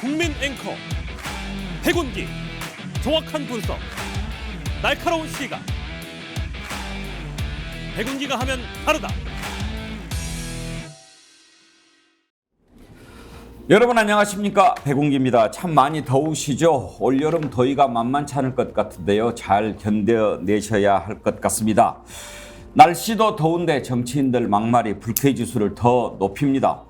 국민 앵커 백운기, 정확한 분석, 날카로운 시각. 백운기가 하면 다르다. 여러분 안녕하십니까, 백운기입니다. 참 많이 더우시죠? 올여름 더위가 만만치 않을 것 같은데요, 잘 견뎌내셔야 할 것 같습니다. 날씨도 더운데 정치인들 막말이 불쾌지수를 더 높입니다.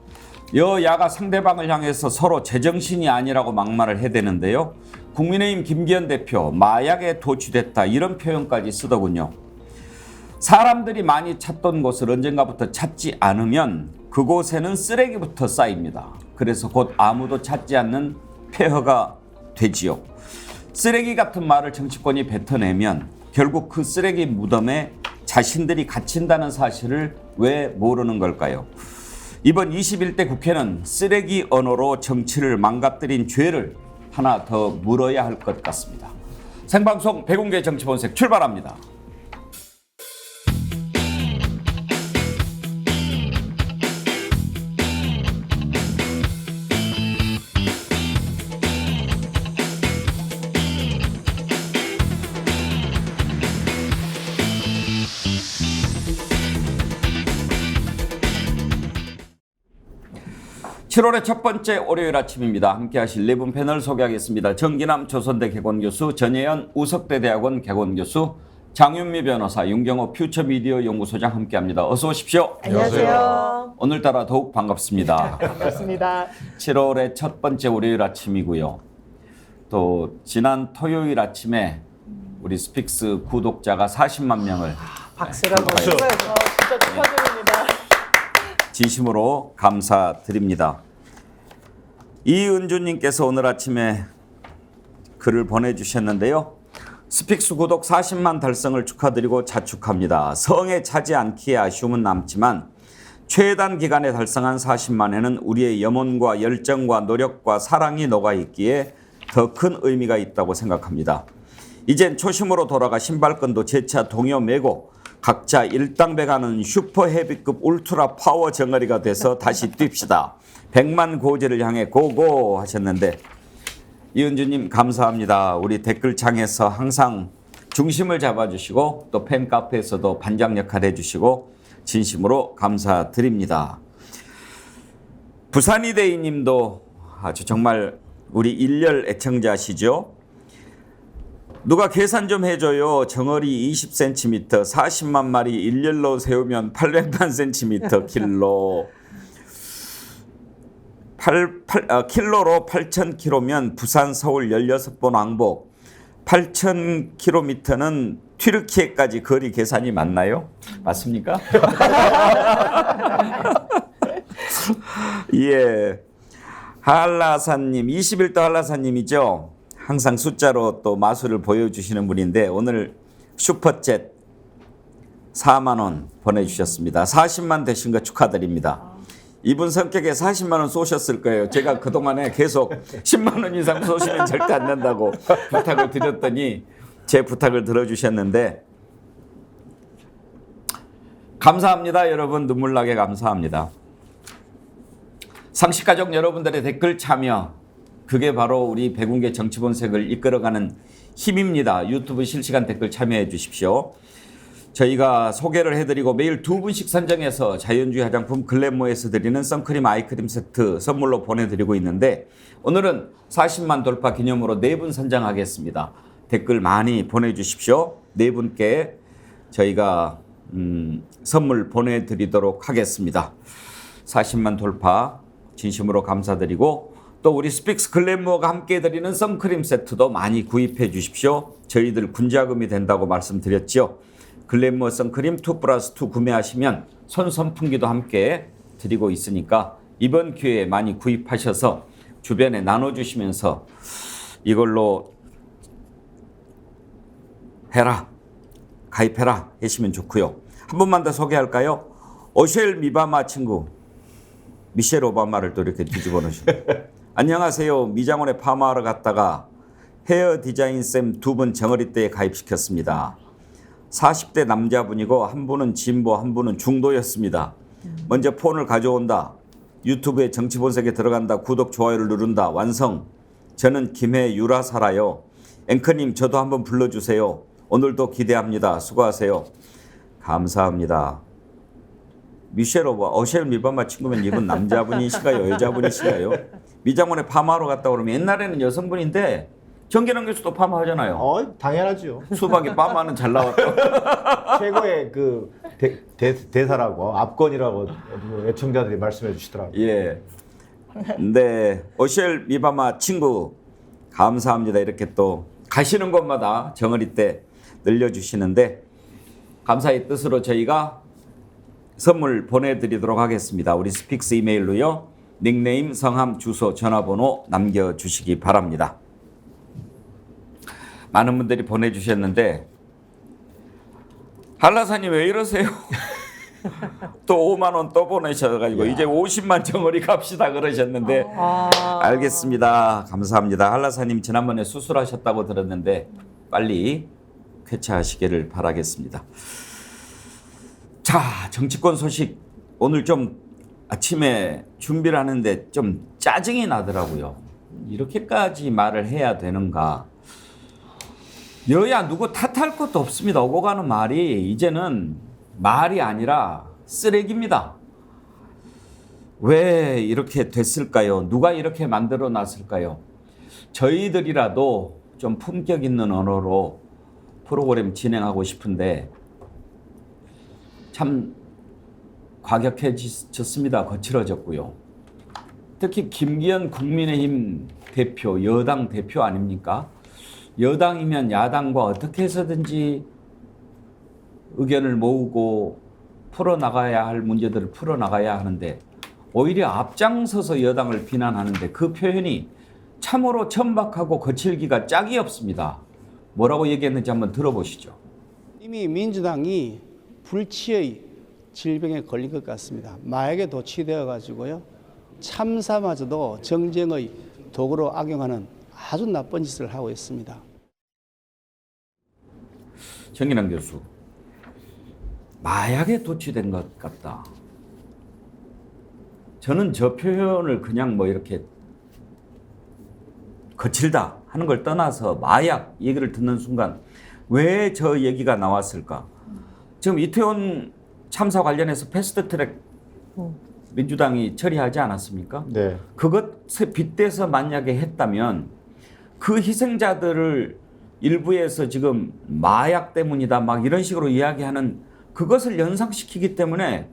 여야가 상대방을 향해서 서로 제정신이 아니라고 막말을 해대는데요, 국민의힘 김기현 대표 마약에 도취됐다 이런 표현까지 쓰더군요. 사람들이 많이 찾던 곳을 언젠가부터 찾지 않으면 그곳에는 쓰레기부터 쌓입니다. 그래서 곧 아무도 찾지 않는 폐허가 되지요. 쓰레기 같은 말을 정치권이 뱉어내면 결국 그 쓰레기 무덤에 자신들이 갇힌다는 사실을 왜 모르는 걸까요? 이번 21대 국회는 쓰레기 언어로 정치를 망가뜨린 죄를 하나 더 물어야 할 것 같습니다. 생방송 백운기의 정치본색 출발합니다. (7월의) 첫 번째 월요일 아침입니다. 함께 하실 네 분 패널 소개하겠습니다. 정기남 조선대 개건교수, 전혜연 우석대 대학원 개건교수, 장윤미 변호사, 윤경호 퓨처미디어 연구소장 함께합니다. 어서 오십시오. 안녕하세요. 오늘따라 더욱 반갑습니다. 반갑습니다. 7월의 첫 번째 월요일 아침이고요. 또 지난 토요일 아침에 우리 스픽스 구독자가 40만 명을 박수를 한번 쳐요. 진짜 축하드립니다. 진심으로 감사드립니다. 이은주님께서 오늘 아침에 글을 보내주셨는데요. 스픽스 구독 40만 달성을 축하드리고 자축합니다. 성에 차지 않기에 아쉬움은 남지만 최단 기간에 달성한 40만에는 우리의 염원과 열정과 노력과 사랑이 녹아있기에 더 큰 의미가 있다고 생각합니다. 이젠 초심으로 돌아가 신발끈도 재차 동요 메고 각자 일당백하는 슈퍼 헤비급 울트라 파워 정어리가 돼서 다시 뜁시다. 100만 고지를 향해 고고 하셨는데, 이은주님 감사합니다. 우리 댓글창에서 항상 중심을 잡아주시고 또 팬카페에서도 반장 역할 해주시고 진심으로 감사드립니다. 부산이대희 님도 아주 정말 우리 일렬 애청자시죠? 누가 계산 좀 해줘요. 정어리 20cm, 40만 마리 일렬로 세우면 800만 cm 킬로. 킬로로 8,000km면 부산, 서울 16번 왕복. 8,000km는 튀르키예까지 거리 계산이 맞나요? 맞습니까? 예. 한라사님, 21도 한라사님이죠. 항상 숫자로 또 마술을 보여주시는 분인데 오늘 슈퍼챗 4만 원 보내주셨습니다. 40만 되신 거 축하드립니다. 이분 성격에 40만 원 쏘셨을 거예요. 제가 그동안에 계속 10만 원 이상 쏘시면 절대 안 된다고 부탁을 드렸더니 제 부탁을 들어주셨는데 감사합니다. 여러분, 눈물나게 감사합니다. 상식가족 여러분들의 댓글 참여, 그게 바로 우리 백운기 정치본색을 이끌어가는 힘입니다. 유튜브 실시간 댓글 참여해 주십시오. 저희가 소개를 해드리고 매일 2분씩 선정해서 자연주의 화장품 글램모에서 드리는 선크림 아이크림 세트 선물로 보내드리고 있는데 오늘은 40만 돌파 기념으로 4분 선정하겠습니다. 댓글 많이 보내주십시오. 4분께 저희가 선물 보내드리도록 하겠습니다. 40만 돌파 진심으로 감사드리고 또 우리 스픽스 글램모어가 함께 드리는 선크림 세트도 많이 구입해 주십시오. 저희들 군자금이 된다고 말씀드렸죠. 글램모어 선크림 2+2 구매하시면 손 선풍기도 함께 드리고 있으니까 이번 기회에 많이 구입하셔서 주변에 나눠주시면서 이걸로 해라, 가입해라 하시면 좋고요. 한 번만 더 소개할까요? 오셸 미바마 친구 미셸 오바마를 또 이렇게 뒤집어 놓으시네요. 안녕하세요. 미장원에 파마하러 갔다가 헤어 디자인 쌤 2분 정어리 때에 가입시켰습니다. 40대 남자분이고 한 분은 진보 한 분은 중도였습니다. 먼저 폰을 가져온다. 유튜브에 정치본색에 들어간다. 구독, 좋아요를 누른다. 완성. 저는 김해유라 살아요. 앵커님 저도 한번 불러주세요. 오늘도 기대합니다. 수고하세요. 감사합니다. 미셸 오바, 어셸 미바마 친구면 이분 남자분이신가요? 여자분이신가요? 미장원에 파마하러 갔다 그러면 옛날에는 여성분인데 정기랑 교수도 파마하잖아요. 당연하죠. 수박에 파마는 잘 나왔다. 최고의 그 대사라고 압권이라고 애청자들이 말씀해 주시더라고요. 예. 네, 어셸 미바마 친구 감사합니다. 이렇게 또 가시는 곳마다 정어리 때 늘려주시는데 감사의 뜻으로 저희가 선물 보내드리도록 하겠습니다. 우리 스픽스 이메일로요. 닉네임, 성함, 주소, 전화번호 남겨주시기 바랍니다. 많은 분들이 보내주셨는데 한라사님 왜 이러세요? 또 5만 원 또 보내셔가지고 이제 50만 정어리 갑시다 그러셨는데 알겠습니다. 감사합니다. 한라사님 지난번에 수술하셨다고 들었는데 빨리 쾌차하시기를 바라겠습니다. 자, 정치권 소식 오늘 좀 아침에 준비를 하는데 좀 짜증이 나더라고요. 이렇게까지 말을 해야 되는가. 여야 누구 탓할 것도 없습니다. 오고 가는 말이 이제는 말이 아니라 쓰레기입니다. 왜 이렇게 됐을까요? 누가 이렇게 만들어 놨을까요? 저희들이라도 좀 품격 있는 언어로 프로그램 진행하고 싶은데 참 과격해졌습니다. 거칠어졌고요. 특히 김기현 국민의힘 대표, 여당 대표 아닙니까? 여당이면 야당과 어떻게 해서든지 의견을 모으고 풀어나가야 할 문제들을 풀어나가야 하는데 오히려 앞장서서 여당을 비난하는데 그 표현이 참으로 천박하고 거칠기가 짝이 없습니다. 뭐라고 얘기했는지 한번 들어보시죠. 이미 민주당이 불치의 질병에 걸린 것 같습니다. 마약에 도취되어 가지고요. 참사마저도 정쟁의 도구로 악용하는 아주 나쁜 짓을 하고 있습니다. 정인환 교수, 마약에 도취된 것 같다. 저는 저 표현을 그냥 뭐 이렇게 거칠다 하는 걸 떠나서 마약 얘기를 듣는 순간 왜 저 얘기가 나왔을까? 지금 이태원 참사 관련해서 패스트트랙 민주당이 처리하지 않았습니까? 네. 그것에 빗대서 만약에 했다면 그 희생자들을 일부에서 지금 마약 때문이다 막 이런 식으로 이야기하는 그것을 연상시키기 때문에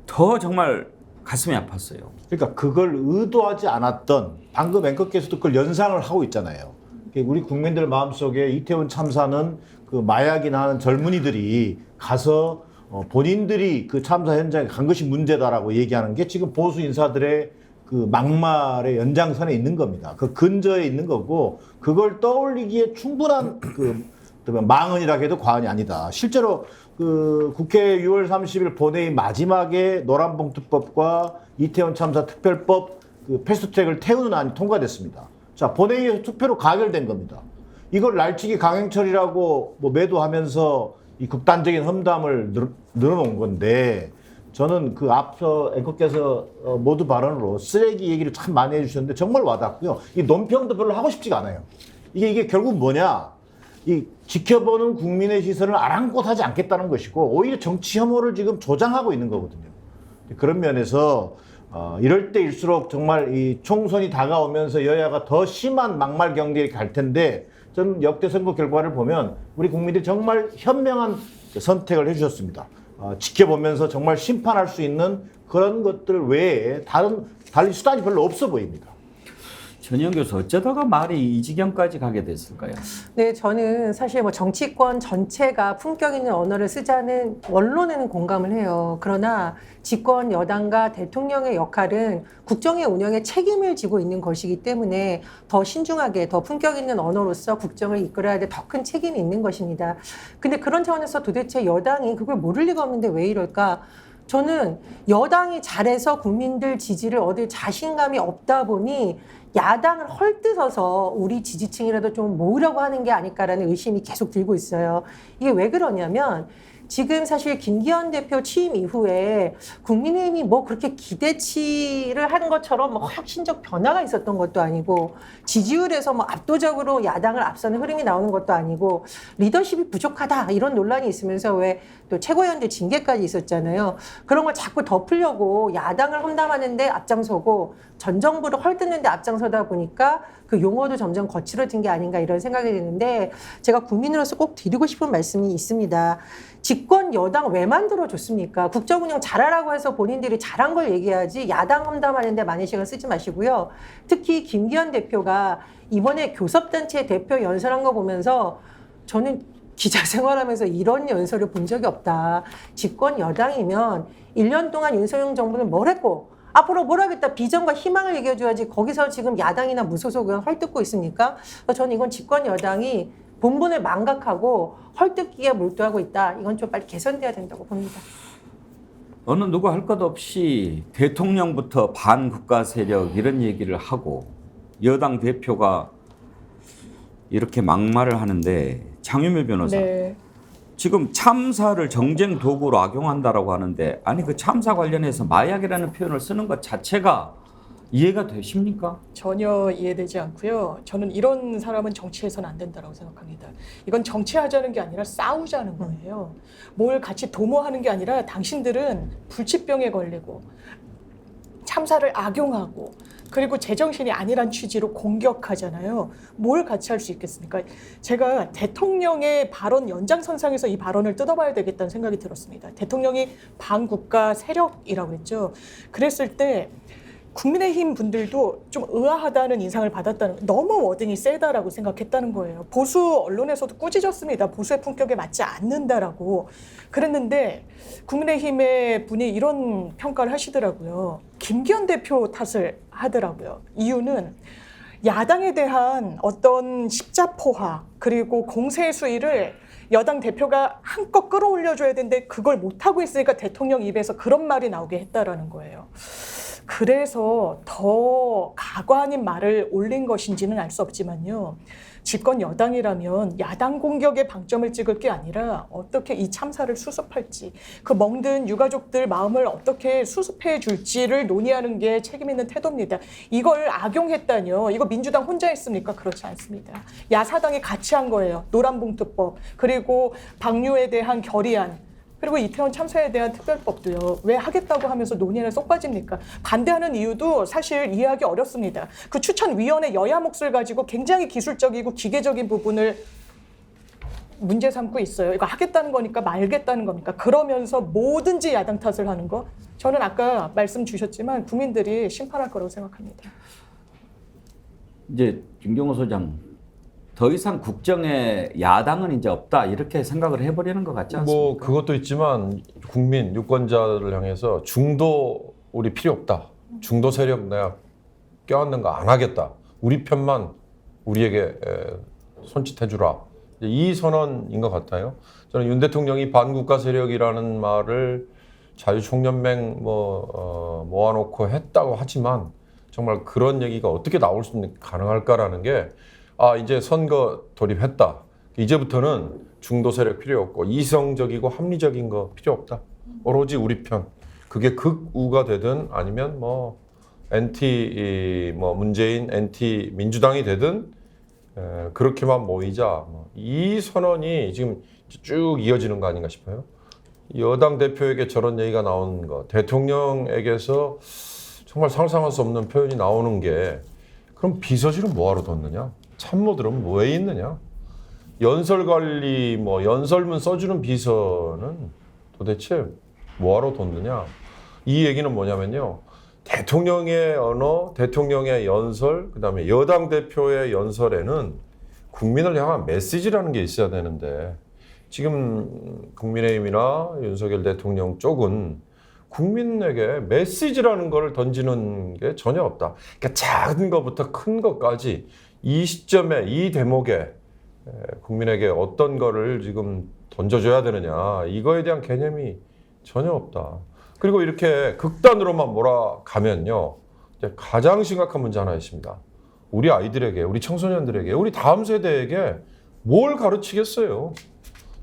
더 정말 가슴이 아팠어요. 그러니까 그걸 의도하지 않았던 방금 앵커께서도 그걸 연상을 하고 있잖아요. 우리 국민들 마음속에 이태원 참사는 그 마약이나 하는 젊은이들이 가서 본인들이 그 참사 현장에 간 것이 문제다라고 얘기하는 게 지금 보수 인사들의 그 막말의 연장선에 있는 겁니다. 그 근저에 있는 거고 그걸 떠올리기에 충분한 그 망언이라 해도 과언이 아니다. 실제로 그 국회 6월 30일 본회의 마지막에 노란봉투법과 이태원 참사 특별법 그 패스트트랙을 태우는 안이 통과됐습니다. 자, 본회의에서 투표로 가결된 겁니다. 이걸 날치기 강행처리라고 뭐 매도하면서 이 극단적인 험담을 늘어놓은 건데 저는 그 앞서 앵커께서 모두 발언으로 쓰레기 얘기를 참 많이 해주셨는데 정말 와닿고요. 이 논평도 별로 하고 싶지가 않아요. 이게 결국 뭐냐? 이 지켜보는 국민의 시선을 아랑곳하지 않겠다는 것이고 오히려 정치 혐오를 지금 조장하고 있는 거거든요. 그런 면에서 이럴 때일수록 정말 이 총선이 다가오면서 여야가 더 심한 막말 경쟁이 갈 텐데 저는 역대 선거 결과를 보면 우리 국민들이 정말 현명한 선택을 해주셨습니다. 지켜보면서 정말 심판할 수 있는 그런 것들 외에 달리 수단이 별로 없어 보입니다. 전희영 교수 어쩌다가 말이 이 지경까지 가게 됐을까요? 네, 저는 사실 뭐 정치권 전체가 품격 있는 언어를 쓰자는 원론에는 공감을 해요. 그러나 집권 여당과 대통령의 역할은 국정의 운영에 책임을 지고 있는 것이기 때문에 더 신중하게 더 품격 있는 언어로서 국정을 이끌어야 될 더 큰 책임이 있는 것입니다. 근데 그런 차원에서 도대체 여당이 그걸 모를 리가 없는데 왜 이럴까? 저는 여당이 잘해서 국민들 지지를 얻을 자신감이 없다 보니 야당을 헐뜯어서 우리 지지층이라도 좀 모으려고 하는 게 아닐까라는 의심이 계속 들고 있어요. 이게 왜 그러냐면 지금 사실 김기현 대표 취임 이후에 국민의힘이 뭐 그렇게 기대치를 하는 것처럼 뭐 혁신적 변화가 있었던 것도 아니고 지지율에서 뭐 압도적으로 야당을 앞서는 흐름이 나오는 것도 아니고 리더십이 부족하다 이런 논란이 있으면서 왜 또 최고위원들 징계까지 있었잖아요. 그런 걸 자꾸 덮으려고 야당을 험담하는데 앞장서고 전 정부를 헐뜯는데 앞장서다 보니까 그 용어도 점점 거칠어진 게 아닌가 이런 생각이 드는데 제가 국민으로서 꼭 드리고 싶은 말씀이 있습니다. 집권 여당 왜 만들어줬습니까? 국정 운영 잘하라고 해서 본인들이 잘한 걸 얘기하지 야당 험담하는데 많은 시간 쓰지 마시고요. 특히 김기현 대표가 이번에 교섭단체 대표 연설한 거 보면서 저는 기자 생활하면서 이런 연설을 본 적이 없다. 집권 여당이면 1년 동안 윤석열 정부는 뭘 했고 앞으로 뭘 하겠다 비전과 희망을 얘기해줘야지 거기서 지금 야당이나 무소속은 헐뜯고 있습니까? 저는 이건 집권 여당이 본분을 망각하고 헐뜯기에 몰두하고 있다. 이건 좀 빨리 개선돼야 된다고 봅니다. 어느 누구 할 것 없이 대통령부터 반국가 세력 이런 얘기를 하고 여당 대표가 이렇게 막말을 하는데 장유미 변호사 네. 지금 참사를 정쟁 도구로 악용한다라고 하는데 아니 그 참사 관련해서 마약이라는 표현을 쓰는 것 자체가 이해가 되십니까? 전혀 이해되지 않고요. 저는 이런 사람은 정치해서는 안 된다고 생각합니다. 이건 정치하자는 게 아니라 싸우자는 거예요. 뭘 같이 도모하는 게 아니라 당신들은 불치병에 걸리고 참사를 악용하고 그리고 제정신이 아니란 취지로 공격하잖아요. 뭘 같이 할 수 있겠습니까? 제가 대통령의 발언 연장선상에서 이 발언을 뜯어봐야 되겠다는 생각이 들었습니다. 대통령이 반국가 세력이라고 했죠. 그랬을 때 국민의힘 분들도 좀 의아하다는 인상을 받았다는, 너무 워딩이 세다라고 생각했다는 거예요. 보수 언론에서도 꾸짖었습니다. 보수의 품격에 맞지 않는다라고 그랬는데 국민의힘의 분이 이런 평가를 하시더라고요. 김기현 대표 탓을 하더라고요. 이유는 야당에 대한 어떤 십자포화 그리고 공세 수위를 여당 대표가 한껏 끌어올려줘야 되는데 그걸 못하고 있으니까 대통령 입에서 그런 말이 나오게 했다라는 거예요. 그래서 더 가관 아닌 말을 올린 것인지는 알 수 없지만요. 집권 여당이라면 야당 공격에 방점을 찍을 게 아니라 어떻게 이 참사를 수습할지, 그 멍든 유가족들 마음을 어떻게 수습해 줄지를 논의하는 게 책임 있는 태도입니다. 이걸 악용했다뇨. 이거 민주당 혼자 했습니까? 그렇지 않습니다. 야사당이 같이 한 거예요. 노란봉투법, 그리고 방류에 대한 결의안, 그리고 이태원 참사에 대한 특별법도요. 왜 하겠다고 하면서 논의에 쏙 빠집니까? 반대하는 이유도 사실 이해하기 어렵습니다. 그 추천위원회 여야 몫을 가지고 굉장히 기술적이고 기계적인 부분을 문제 삼고 있어요. 이거 하겠다는 거니까 말겠다는 겁니까? 그러면서 뭐든지 야당 탓을 하는 거. 저는 아까 말씀 주셨지만 국민들이 심판할 거라고 생각합니다. 이제 김경호 소장 더 이상 국정에 야당은 이제 없다 이렇게 생각을 해버리는 것 같지 않습니까? 뭐 그것도 있지만 국민 유권자를 향해서 중도 우리 필요 없다. 중도 세력 내가 껴안는 거 안 하겠다. 우리 편만 우리에게 손짓해주라. 이 선언인 것 같아요. 저는 윤 대통령이 반국가 세력이라는 말을 자유총연맹 모아놓고 했다고 하지만 정말 그런 얘기가 어떻게 나올 수 있는 가능할까라는 게 이제 선거 돌입했다. 이제부터는 중도 세력 필요 없고 이성적이고 합리적인 거 필요 없다. 오로지 우리 편. 그게 극우가 되든 아니면 엔티 문재인, 엔티 민주당이 되든 그렇게만 모이자. 이 선언이 지금 쭉 이어지는 거 아닌가 싶어요. 여당 대표에게 저런 얘기가 나오는 거, 대통령에게서 정말 상상할 수 없는 표현이 나오는 게 그럼 비서실은 뭐하러 뒀느냐? 참모들은 왜 있느냐? 연설관리, 연설문 써주는 비서는 도대체 뭐하러 뒀느냐? 이 얘기는 뭐냐면요. 대통령의 언어, 대통령의 연설, 그 다음에 여당 대표의 연설에는 국민을 향한 메시지라는 게 있어야 되는데 지금 국민의힘이나 윤석열 대통령 쪽은 국민에게 메시지라는 걸 던지는 게 전혀 없다. 그러니까 작은 것부터 큰 것까지 이 시점에 이 대목에 국민에게 어떤 거를 지금 던져줘야 되느냐 이거에 대한 개념이 전혀 없다. 그리고 이렇게 극단으로만 몰아가면요 이제 가장 심각한 문제 하나 있습니다. 우리 아이들에게, 우리 청소년들에게, 우리 다음 세대에게 뭘 가르치겠어요?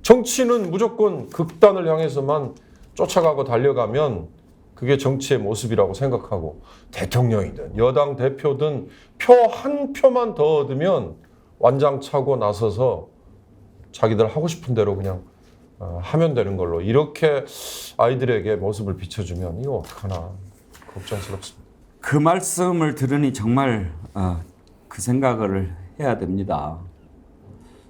정치는 무조건 극단을 향해서만 쫓아가고 달려가면 그게 정치의 모습이라고 생각하고, 대통령이든 여당 대표든 표 한 표만 더 얻으면 완장차고 나서서 자기들 하고 싶은 대로 그냥 하면 되는 걸로, 이렇게 아이들에게 모습을 비춰주면 이거 어떡하나 걱정스럽습니다. 그 말씀을 들으니 정말 그 생각을 해야 됩니다.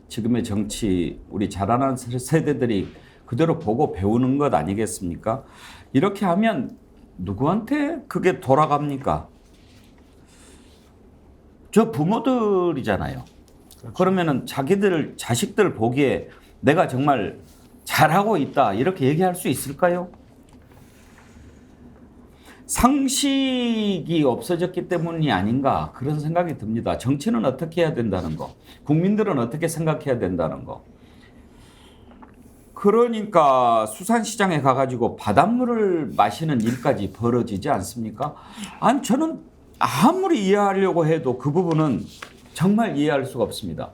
지금의 정치, 우리 자라는 세대들이 그대로 보고 배우는 것 아니겠습니까? 이렇게 하면 누구한테 그게 돌아갑니까? 저 부모들이잖아요. 그러면은 자기들 자식들 보기에 내가 정말 잘하고 있다 이렇게 얘기할 수 있을까요? 상식이 없어졌기 때문이 아닌가 그런 생각이 듭니다. 정치는 어떻게 해야 된다는 거, 국민들은 어떻게 생각해야 된다는 거. 그러니까 수산시장에 가가지고 바닷물을 마시는 일까지 벌어지지 않습니까? 아니 저는 아무리 이해하려고 해도 그 부분은 정말 이해할 수가 없습니다.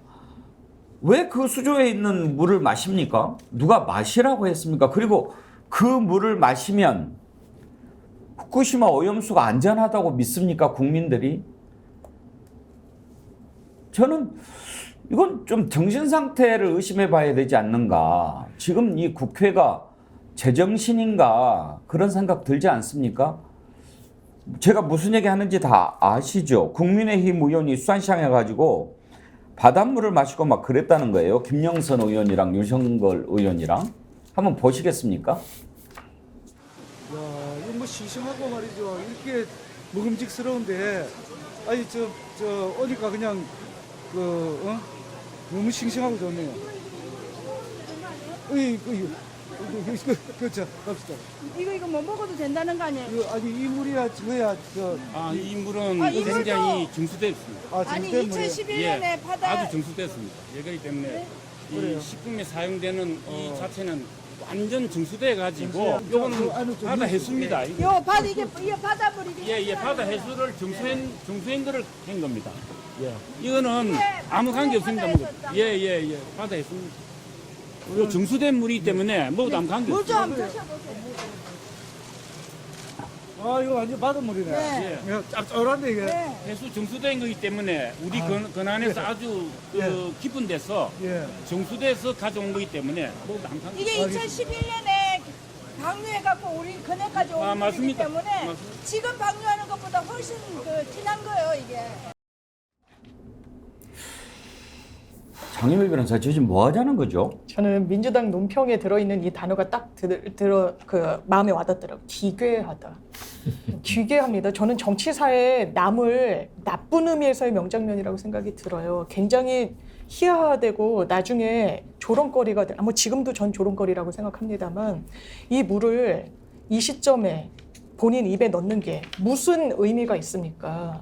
왜 그 수조에 있는 물을 마십니까? 누가 마시라고 했습니까? 그리고 그 물을 마시면 후쿠시마 오염수가 안전하다고 믿습니까? 국민들이? 저는 이건 좀 정신 상태를 의심해 봐야 되지 않는가. 지금 이 국회가 제정신인가 그런 생각 들지 않습니까? 제가 무슨 얘기 하는지 다 아시죠? 국민의힘 의원이 수산시장에 가지고 바닷물을 마시고 막 그랬다는 거예요. 김영선 의원이랑 유성걸 의원이랑. 한번 보시겠습니까? 야, 이거 뭐 싱싱하고 말이죠. 이렇게 먹음직스러운데, 아니 저 오니까 그냥 너무 싱싱하고 좋네요. 그렇죠. 갑시다. 이거 못 먹어도 된다는 거 아니에요? 아니 이 물이야 뭐야 이 물은 이 물도- 굉장히 정수됐습니다. 아니 정말 2011년에 바다 아주 정수됐습니다. 그렇기 때문에 네? 이 그래요? 식품에 사용되는 이 자체는 완전 정수돼 가지고 정수야. 이거는 안에 좀 바다 있- 해수입니다. 요 바다 이게 바닷물이 예, 바다 해수를 정수한 거를 한 겁니다. 예. 이거는 아무 관계 없습니다. 바다에서 딱. 예, 바다 해수입니다. 요 정수된 물이기 때문에 먹어도 아무 관계 물좀 없습니다. 한번 드셔보세요. 아 이거 완전 바닷물이네. 네. 예. 짭짤한데 이게. 네. 해수 정수된 거기 때문에 우리 근안에서 아주 예. 깊은 데서 예. 정수돼서 가져온 거기 때문에 먹어도 아무 관계 이게 2011년에 방류해갖고 우리 근해까지 온 거기 맞습니다. 때문에 맞습니다. 지금 방류하는 것보다 훨씬 진한 거예요 이게. 장희미 변호사 지금 뭐 하자는 거죠? 저는 민주당 논평에 들어있는 이 단어가 딱 마음에 와닿더라고요. 기괴하다. 기괴합니다. 저는 정치사에 남을 나쁜 의미에서의 명장면이라고 생각이 들어요. 굉장히 희화되고 나중에 조롱거리가 뭐 지금도 전 조롱거리라고 생각합니다만 이 물을 이 시점에 본인 입에 넣는 게 무슨 의미가 있습니까?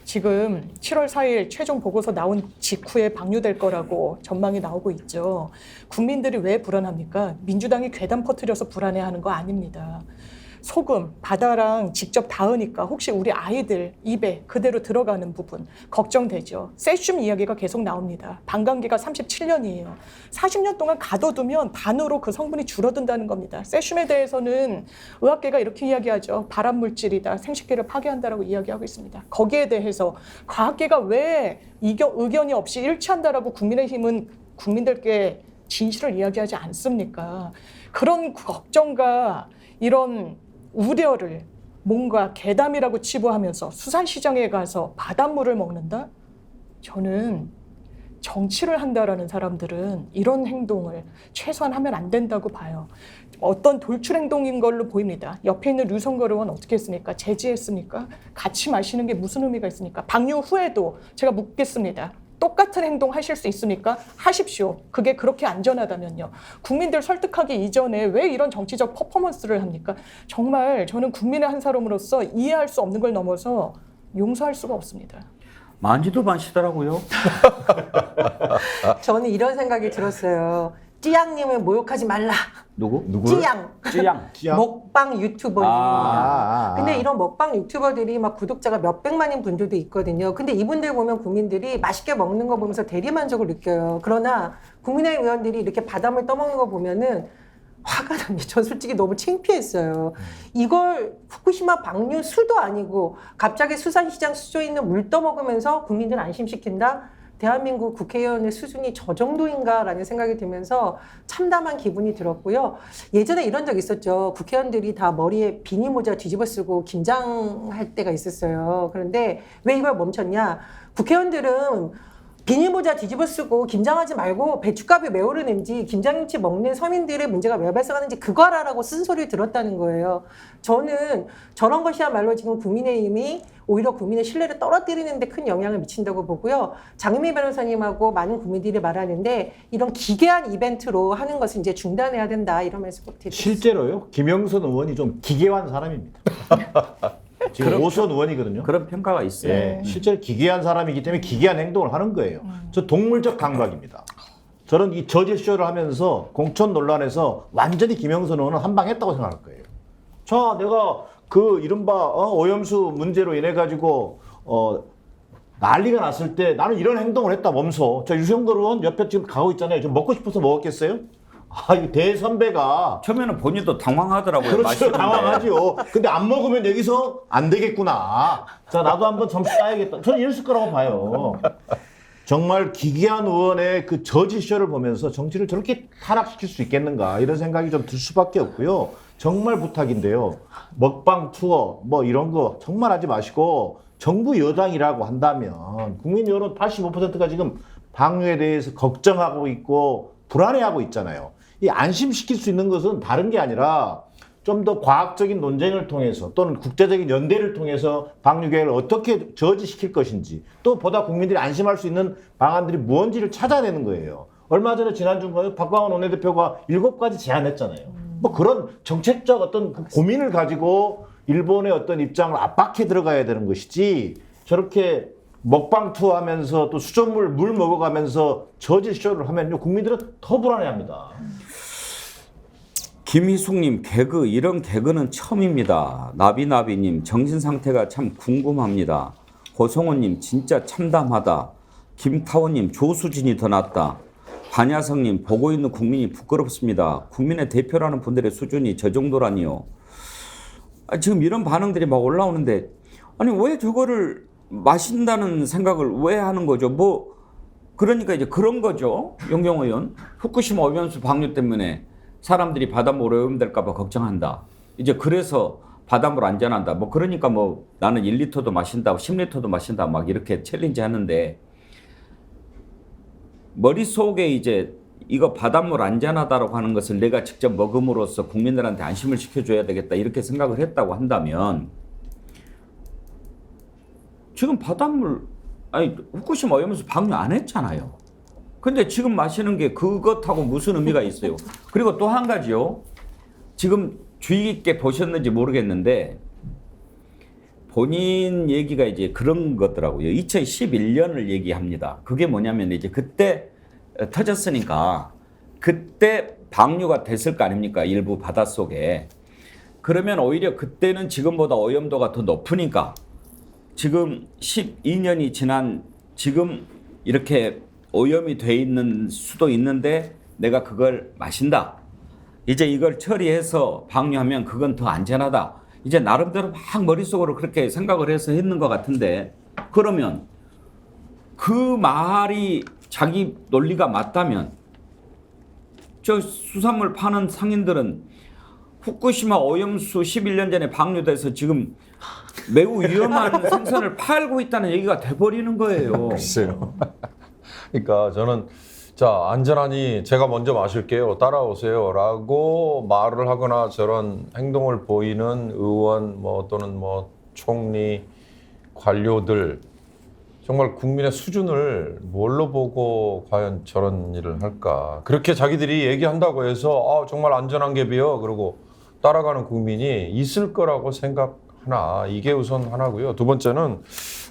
지금 7월 4일 최종 보고서 나온 직후에 방류될 거라고 전망이 나오고 있죠. 국민들이 왜 불안합니까? 민주당이 괴담 퍼뜨려서 불안해하는 거 아닙니다. 소금, 바다랑 직접 닿으니까 혹시 우리 아이들 입에 그대로 들어가는 부분 걱정되죠. 세슘 이야기가 계속 나옵니다. 반감기가 37년이에요. 40년 동안 가둬두면 반으로 그 성분이 줄어든다는 겁니다. 세슘에 대해서는 의학계가 이렇게 이야기하죠. 발암물질이다, 생식기를 파괴한다라고 이야기하고 있습니다. 거기에 대해서 과학계가 왜 의견이 없이 일치한다라고 국민의힘은 국민들께 진실을 이야기하지 않습니까? 그런 걱정과 이런 우려를 뭔가 괴담이라고 치부하면서 수산시장에 가서 바닷물을 먹는다? 저는 정치를 한다라는 사람들은 이런 행동을 최소한 하면 안 된다고 봐요. 어떤 돌출 행동인 걸로 보입니다. 옆에 있는 류성걸 의원 어떻게 했습니까? 제지했습니까? 같이 마시는 게 무슨 의미가 있습니까? 방류 후에도 제가 묻겠습니다. 똑같은 행동 하실 수 있습니까? 하십시오. 그게 그렇게 안전하다면요. 국민들 설득하기 이전에 왜 이런 정치적 퍼포먼스를 합니까? 정말 저는 국민의 한 사람으로서 이해할 수 없는 걸 넘어서 용서할 수가 없습니다. 많이도 마시더라고요. 저는 이런 생각이 들었어요. 찌양님을 모욕하지 말라. 누구? 찌양. 찌양. 먹방 유튜버입니다. 아. 근데 이런 먹방 유튜버들이 막 구독자가 몇백만인 분들도 있거든요. 근데 이분들 보면 국민들이 맛있게 먹는 거 보면서 대리만족을 느껴요. 그러나 국민의힘 의원들이 이렇게 바닷물 떠먹는 거 보면은 화가 납니다. 전 솔직히 너무 창피했어요. 이걸 후쿠시마 방류 수도 아니고 갑자기 수산시장 수조에 있는 물 떠먹으면서 국민들 안심시킨다? 대한민국 국회의원의 수준이 저 정도인가라는 생각이 들면서 참담한 기분이 들었고요. 예전에 이런 적 있었죠. 국회의원들이 다 머리에 비닐모자 뒤집어 쓰고 김장할 때가 있었어요. 그런데 왜 이걸 멈췄냐? 국회의원들은 비닐모자 뒤집어 쓰고 김장하지 말고 배춧가루 왜 오르는지 김장김치 먹는 서민들의 문제가 왜 발생하는지 그거 알아라고 쓴소리를 들었다는 거예요. 저는 저런 것이야말로 지금 국민의힘이 오히려 국민의 신뢰를 떨어뜨리는 데 큰 영향을 미친다고 보고요. 장미 변호사님하고 많은 국민들이 말하는데 이런 기괴한 이벤트로 하는 것을 이제 중단해야 된다 이런 말씀 꼭 드리겠습니다. 실제로요. 김영선 의원이 좀 기괴한 사람입니다. 지금 오선 의원이거든요. 그런 평가가 있어요. 예, 실제로 기괴한 사람이기 때문에 기괴한 행동을 하는 거예요. 저 동물적 감각입니다. 저는 이 저질쇼를 하면서 공천 논란에서 완전히 김영선 의원은 한 방 했다고 생각할 거예요. 자, 내가 그 이른바 오염수 문제로 인해 가지고 난리가 났을 때 나는 이런 행동을 했다 몸소. 저 유승걸 의원 옆에 지금 가고 있잖아요. 좀 먹고 싶어서 먹었겠어요? 아, 이 대선배가 처음에는 본인도 당황하더라고요. 그렇죠. 맛있는데. 당황하죠. 근데 안 먹으면 여기서 안 되겠구나. 자, 나도 한번 점수 따야겠다. 저는 이랬을 거라고 봐요. 정말 기괴한 의원의 그 저지쇼를 보면서 정치를 저렇게 타락시킬 수 있겠는가 이런 생각이 좀 들 수밖에 없고요. 정말 부탁인데요. 먹방 투어 뭐 이런 거 정말 하지 마시고 정부 여당이라고 한다면 국민 여론 85%가 지금 방류에 대해서 걱정하고 있고 불안해하고 있잖아요. 이 안심시킬 수 있는 것은 다른 게 아니라 좀 더 과학적인 논쟁을 통해서 또는 국제적인 연대를 통해서 방류 계획을 어떻게 저지시킬 것인지 또 보다 국민들이 안심할 수 있는 방안들이 무언지를 찾아내는 거예요. 얼마 전에 지난주 박광원 원내대표가 7가지 제안했잖아요. 뭐 그런 정책적 어떤 그 고민을 가지고 일본의 어떤 입장을 압박해 들어가야 되는 것이지 저렇게 먹방 투어 하면서 또 수돗물 물 먹어가면서 저질쇼를 하면요 국민들은 더 불안해합니다. 김희숙님 개그 이런 개그는 처음입니다. 나비나비님 정신 상태가 참 궁금합니다. 고성호님 진짜 참담하다. 김타원님 조수진이 더 낫다. 반야성님 보고 있는 국민이 부끄럽습니다. 국민의 대표라는 분들의 수준이 저 정도라니요. 지금 이런 반응들이 막 올라오는데 아니 왜 저거를 마신다는 생각을 왜 하는 거죠? 뭐 그러니까 이제 그런 거죠. 용경 의원 후쿠시마 오염수 방류 때문에 사람들이 바닷물 오염될까 봐 걱정한다. 이제 그래서 바닷물 안전한다. 뭐 그러니까 뭐 나는 1리터도 마신다, 10리터도 마신다 막 이렇게 챌린지 하는데 머릿속에 이제 이거 바닷물 안전하다라고 하는 것을 내가 직접 먹음으로써 국민들한테 안심을 시켜줘야 되겠다 이렇게 생각을 했다고 한다면 지금 바닷물 아니 후쿠시마 오염수 방류 안 했잖아요. 근데 지금 마시는 게 그것하고 무슨 의미가 있어요. 그리고 또 한 가지요. 지금 주의 깊게 보셨는지 모르겠는데 본인 얘기가 이제 그런 거더라고요. 2011년을 얘기합니다. 그게 뭐냐면 이제 그때 터졌으니까 그때 방류가 됐을 거 아닙니까? 일부 바닷속에. 그러면 오히려 그때는 지금보다 오염도가 더 높으니까 지금 12년이 지난 지금 이렇게 오염이 돼 있는 수도 있는데 내가 그걸 마신다. 이제 이걸 처리해서 방류하면 그건 더 안전하다. 이제 나름대로 막 머릿속으로 그렇게 생각을 해서 했는 것 같은데 그러면 그 말이 자기 논리가 맞다면 저 수산물 파는 상인들은 후쿠시마 오염수 11년 전에 방류돼서 지금 매우 위험한 생선을 팔고 있다는 얘기가 돼버리는 거예요. 글쎄요. 그러니까 저는 자 안전하니 제가 먼저 마실게요. 따라오세요. 라고 말을 하거나 저런 행동을 보이는 의원 뭐 또는 뭐 총리 관료들 정말 국민의 수준을 뭘로 보고 과연 저런 일을 할까. 그렇게 자기들이 얘기한다고 해서 정말 안전한 게 비어 그러고 따라가는 국민이 있을 거라고 생각하나. 이게 우선 하나고요. 두 번째는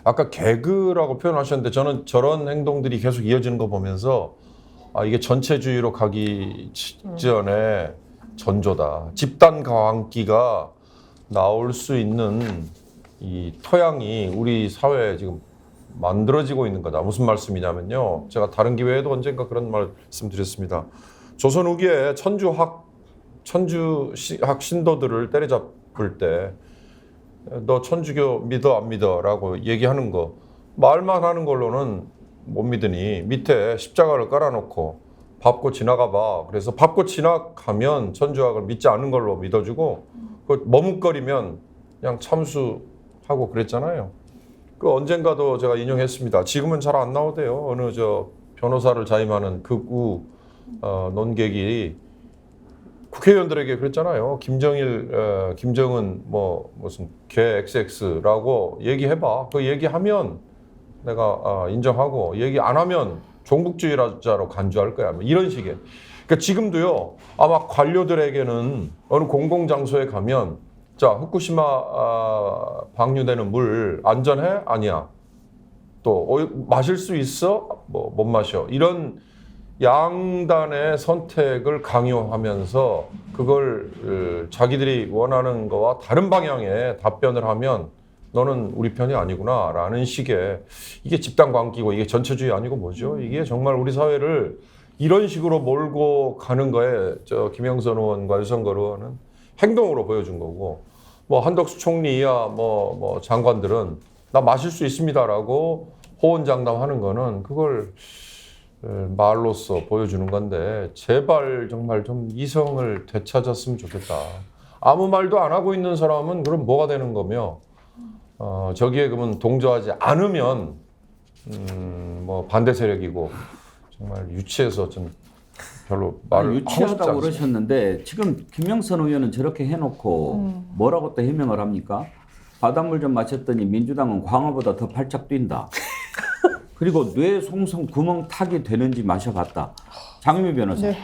아까 개그라고 표현하셨는데 저는 저런 행동들이 계속 이어지는 거 보면서 이게 전체주의로 가기 직전에 전조다. 집단 과환기가 나올 수 있는 이 토양이 우리 사회에 지금 만들어지고 있는 거다. 무슨 말씀이냐면요. 제가 다른 기회에도 언젠가 그런 말씀드렸습니다. 조선 후기에 천주학 신도들을 때려잡을 때 너 천주교 믿어 안 믿어라고 얘기하는 거 말만 하는 걸로는 못 믿으니 밑에 십자가를 깔아놓고 밟고 지나가 봐. 그래서 밟고 지나가면 천주학을 믿지 않은 걸로 믿어주고 그 머뭇거리면 그냥 참수하고 그랬잖아요. 그 언젠가도 제가 인용했습니다. 지금은 잘 안 나오대요. 어느 변호사를 자임하는 극우 논객이 국회의원들에게 그랬잖아요. 김정은 무슨 개 XX라고 얘기해봐. 그 얘기하면 내가 인정하고 얘기 안 하면 종북주의자로 간주할 거야. 이런 식의. 그러니까 지금도요. 아마 관료들에게는 어느 공공장소에 가면 자 후쿠시마 방류되는 물 안전해? 아니야. 또 마실 수 있어? 못 마셔. 이런 양단의 선택을 강요하면서 그걸 자기들이 원하는 거와 다른 방향의 답변을 하면 너는 우리 편이 아니구나 라는 식의 이게 집단 관계고 이게 전체주의 아니고 뭐죠? 이게 정말 우리 사회를 이런 식으로 몰고 가는 거에 김영선 의원과 유성걸 의원은 행동으로 보여준 거고 한덕수 총리 이하 장관들은 나 마실 수 있습니다라고 호언장담하는 거는 그걸 말로써 보여주는 건데 제발 정말 좀 이성을 되찾았으면 좋겠다. 아무 말도 안 하고 있는 사람은 그럼 뭐가 되는 거며 저기에 그러면 동조하지 않으면 반대 세력이고 정말 유치해서 좀 별로 말을 유치하다고 그러셨는데 지금 김영선 의원은 저렇게 해놓고 뭐라고 또 해명을 합니까? 바닷물 좀 마셨더니 민주당은 광어보다 더 발작 뛴다. 그리고 뇌 송송 구멍 타기 되는지 마셔봤다. 장유미 변호사. 네.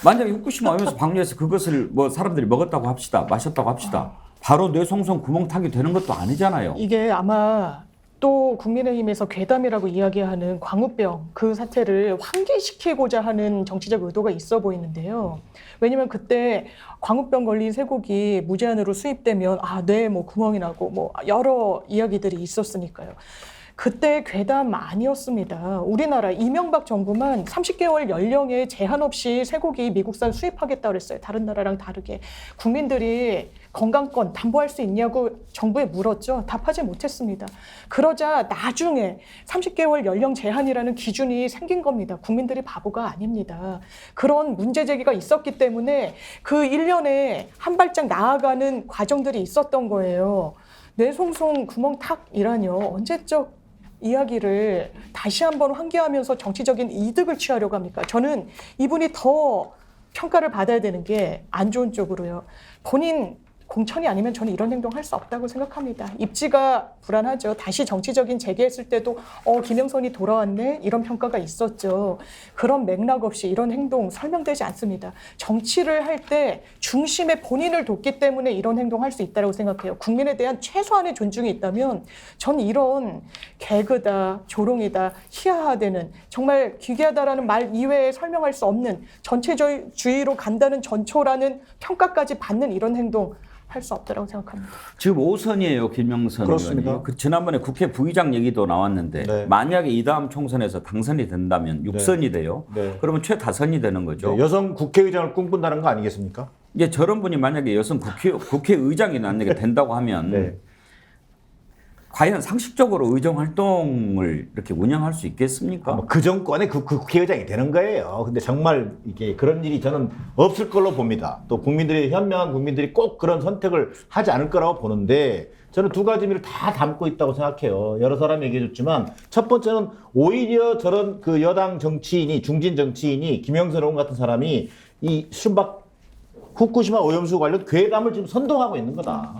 만약에 후쿠시마 오염수 방류해서 그것을 사람들이 먹었다고 합시다. 마셨다고 합시다. 바로 뇌 송송 구멍 타기 되는 것도 아니잖아요. 이게 아마 또 국민의힘에서 괴담이라고 이야기하는 광우병 그 사태를 환기시키고자 하는 정치적 의도가 있어 보이는데요. 왜냐면 그때 광우병 걸린 쇠고기 무제한으로 수입되면 뇌 구멍이 나고 여러 이야기들이 있었으니까요. 그때 괴담 아니었습니다. 우리나라 이명박 정부만 30개월 연령에 제한 없이 쇠고기 미국산 수입하겠다 그랬어요. 다른 나라랑 다르게. 국민들이 건강권 담보할 수 있냐고 정부에 물었죠. 답하지 못했습니다. 그러자 나중에 30개월 연령 제한이라는 기준이 생긴 겁니다. 국민들이 바보가 아닙니다. 그런 문제 제기가 있었기 때문에 그 1년에 한 발짝 나아가는 과정들이 있었던 거예요. 뇌송송 구멍탁이라뇨. 언제적 이야기를 다시 한번 환기하면서 정치적인 이득을 취하려고 합니까? 저는 이분이 더 평가를 받아야 되는 게 안 좋은 쪽으로요. 본인 공천이 아니면 저는 이런 행동 할 수 없다고 생각합니다. 입지가 불안하죠. 다시 정치적인 재개했을 때도 김영선이 돌아왔네? 이런 평가가 있었죠. 그런 맥락 없이 이런 행동 설명되지 않습니다. 정치를 할 때 중심에 본인을 뒀기 때문에 이런 행동할 수 있다고 생각해요. 국민에 대한 최소한의 존중이 있다면 전 이런 개그다, 조롱이다, 희화화되는 정말 기괴하다라는 말 이외에 설명할 수 없는 전체주의로 간다는 전초라는 평가까지 받는 이런 행동 할 수 없다고 생각합니다. 지금 5선이에요, 김영선 의원이. 지난번에 국회 부의장 얘기도 나왔는데 네. 만약에 이 다음 총선에서 당선이 된다면 6선이 돼요. 네. 그러면 최다선이 되는 거죠. 네. 여성 국회의장을 꿈꾼다는 거 아니겠습니까? 이제 저런 분이 만약에 여성 국회의장이 만약에 된다고 하면 네. 과연 상식적으로 의정 활동을 이렇게 운영할 수 있겠습니까? 그 정권의 그 국회의장이 되는 거예요. 근데 정말 이게 그런 일이 저는 없을 걸로 봅니다. 또 현명한 국민들이 꼭 그런 선택을 하지 않을 거라고 보는데 저는 두 가지 의미를 다 담고 있다고 생각해요. 여러 사람이 얘기해줬지만 첫 번째는 오히려 저런 그 여당 정치인이 중진 정치인이 김영선 의원 같은 사람이 이 순박 후쿠시마 오염수 관련 괴담을 지금 선동하고 있는 거다.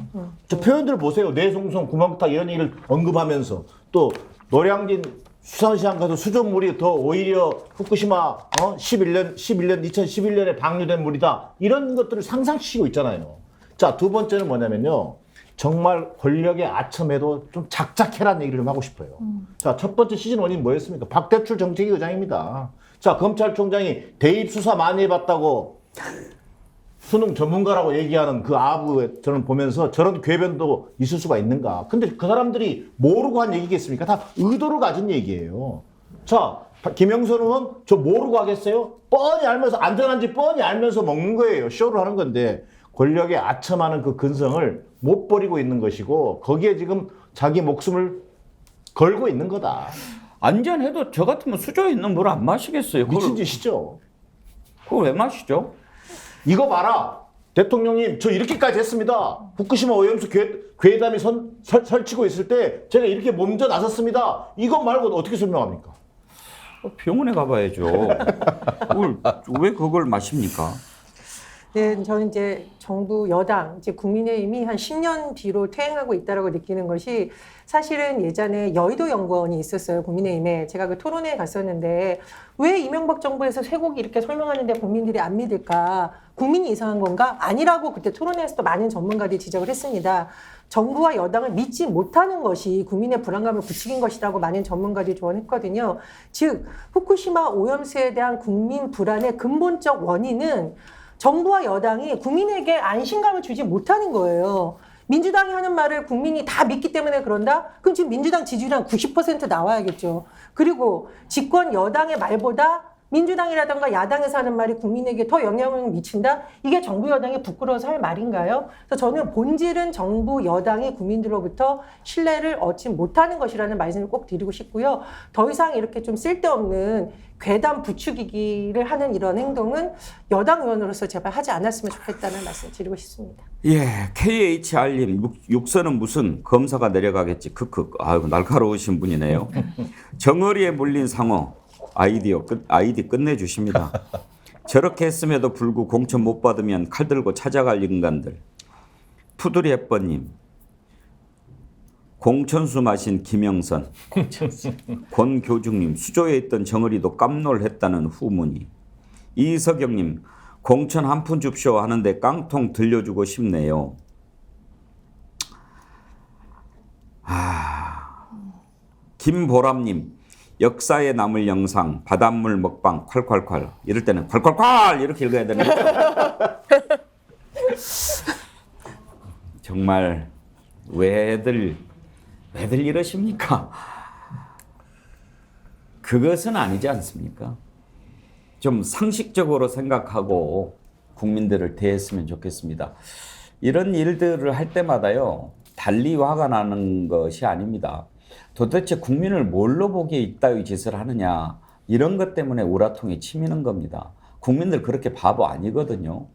저 표현들 보세요. 뇌송송, 구멍탁 이런 얘기를 언급하면서 또 노량진 수산시장 가서 수돗물이 더 오히려 후쿠시마 2011년에 방류된 물이다. 이런 것들을 상상시키고 있잖아요. 자, 두 번째는 뭐냐면요. 정말 권력의 아첨에도 좀 작작해라는 얘기를 좀 하고 싶어요. 자, 첫 번째 시즌 원인 뭐였습니까? 박대출 정책위 의장입니다. 자, 검찰총장이 대입 수사 많이 해봤다고 수능 전문가라고 얘기하는 그 아부에 저는 보면서 저런 궤변도 있을 수가 있는가. 근데 그 사람들이 모르고 한 얘기겠습니까? 다 의도를 가진 얘기예요. 자, 김영선 의원 저 모르고 하겠어요? 뻔히 알면서 안전한지 뻔히 알면서 먹는 거예요. 쇼를 하는 건데 권력에 아첨하는 그 근성을 못 버리고 있는 것이고 거기에 지금 자기 목숨을 걸고 있는 거다. 안전해도 저 같으면 수조에 있는 물 안 마시겠어요. 미친 짓이죠. 그걸 왜 마시죠? 이거 봐라. 대통령님 저 이렇게까지 했습니다. 후쿠시마 오염수 괴담이 설치고 있을 때 제가 이렇게 먼저 나섰습니다. 이것 말고 어떻게 설명합니까? 병원에 가봐야죠. 왜 그걸 마십니까? 네, 저는 이제 정부 여당, 이제 국민의힘이 한 10년 뒤로 퇴행하고 있다라고 느끼는 것이 사실은 예전에 여의도 연구원이 있었어요, 국민의힘에. 제가 그 토론회에 갔었는데 왜 이명박 정부에서 쇠고기 이렇게 설명하는데 국민들이 안 믿을까? 국민이 이상한 건가? 아니라고 그때 토론회에서도 많은 전문가들이 지적을 했습니다. 정부와 여당을 믿지 못하는 것이 국민의 불안감을 부추긴 것이라고 많은 전문가들이 조언했거든요. 즉, 후쿠시마 오염수에 대한 국민 불안의 근본적 원인은 정부와 여당이 국민에게 안심감을 주지 못하는 거예요. 민주당이 하는 말을 국민이 다 믿기 때문에 그런다? 그럼 지금 민주당 지지율이 한 90% 나와야겠죠. 그리고 집권 여당의 말보다 민주당이라든가 야당에서 하는 말이 국민에게 더 영향을 미친다? 이게 정부 여당이 부끄러워서 할 말인가요? 그래서 저는 본질은 정부 여당이 국민들로부터 신뢰를 얻지 못하는 것이라는 말씀을 꼭 드리고 싶고요. 더 이상 이렇게 좀 쓸데없는 괴담 부추기기를 하는 이런 행동은 여당 의원으로서 제발 하지 않았으면 좋겠다는 말씀을 드리고 싶습니다. 예, KHR님 육선은 무슨 검사가 내려가겠지. 크크. 아유, 날카로우신 분이네요. 정어리에 물린 상어. 아이디 끝내주십니다. 저렇게 했음에도 불구하고 공천 못 받으면 칼 들고 찾아갈 인간들. 푸드리 햇버님. 공천수 마신 김영선. 권교중님. 수조에 있던 정어리도 깜놀했다는 후문이. 이석영님. 공천 한 푼 줍쇼 하는데 깡통 들려주고 싶네요. 김보람님. 역사에 남을 영상, 바닷물 먹방, 콸콸콸. 이럴 때는 콸콸콸 이렇게 읽어야 되는 거죠. 정말 왜들 이러십니까? 그것은 아니지 않습니까? 좀 상식적으로 생각하고 국민들을 대했으면 좋겠습니다. 이런 일들을 할 때마다요, 달리 화가 나는 것이 아닙니다. 도대체 국민을 뭘로 보기에 이따위 짓을 하느냐, 이런 것 때문에 우라통이 치미는 겁니다. 국민들 그렇게 바보 아니거든요.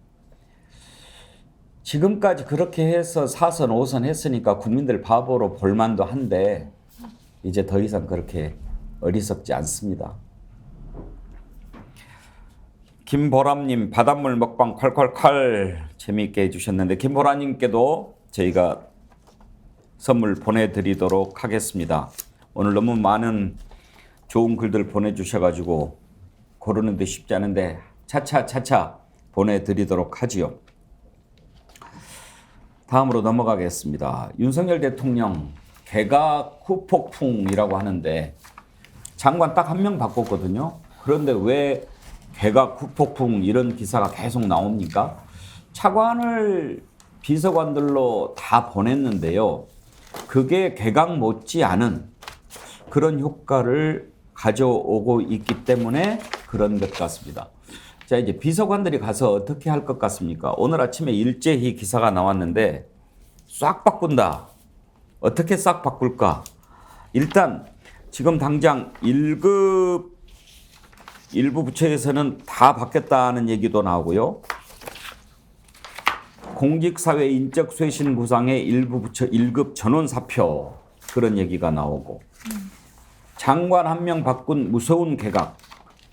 지금까지 그렇게 해서 4선 5선 했으니까 국민들 바보로 볼만도 한데 이제 더 이상 그렇게 어리석지 않습니다. 김보람님 바닷물 먹방 콸콸콸 재미있게 해주셨는데, 김보람님께도 저희가 선물 보내드리도록 하겠습니다. 오늘 너무 많은 좋은 글들 보내주셔가지고 고르는 데 쉽지 않은데 차차 보내드리도록 하지요. 다음으로 넘어가겠습니다. 윤석열 대통령 개각 후폭풍이라고 하는데 장관 딱 한 명 바꿨거든요. 그런데 왜 개각 후폭풍 이런 기사가 계속 나옵니까? 차관을 비서관들로 다 보냈는데요. 그게 개각 못지 않은 그런 효과를 가져오고 있기 때문에 그런 것 같습니다. 자, 이제 비서관들이 가서 어떻게 할 것 같습니까? 오늘 아침에 일제히 기사가 나왔는데 싹 바꾼다. 어떻게 싹 바꿀까? 일단 지금 당장 1급 일부 부처에서는 다 바뀌었다는 얘기도 나오고요. 공직사회 인적쇄신 구상의 일부 부처 1급 전원 사표, 그런 얘기가 나오고, 장관 한 명 바꾼 무서운 개각,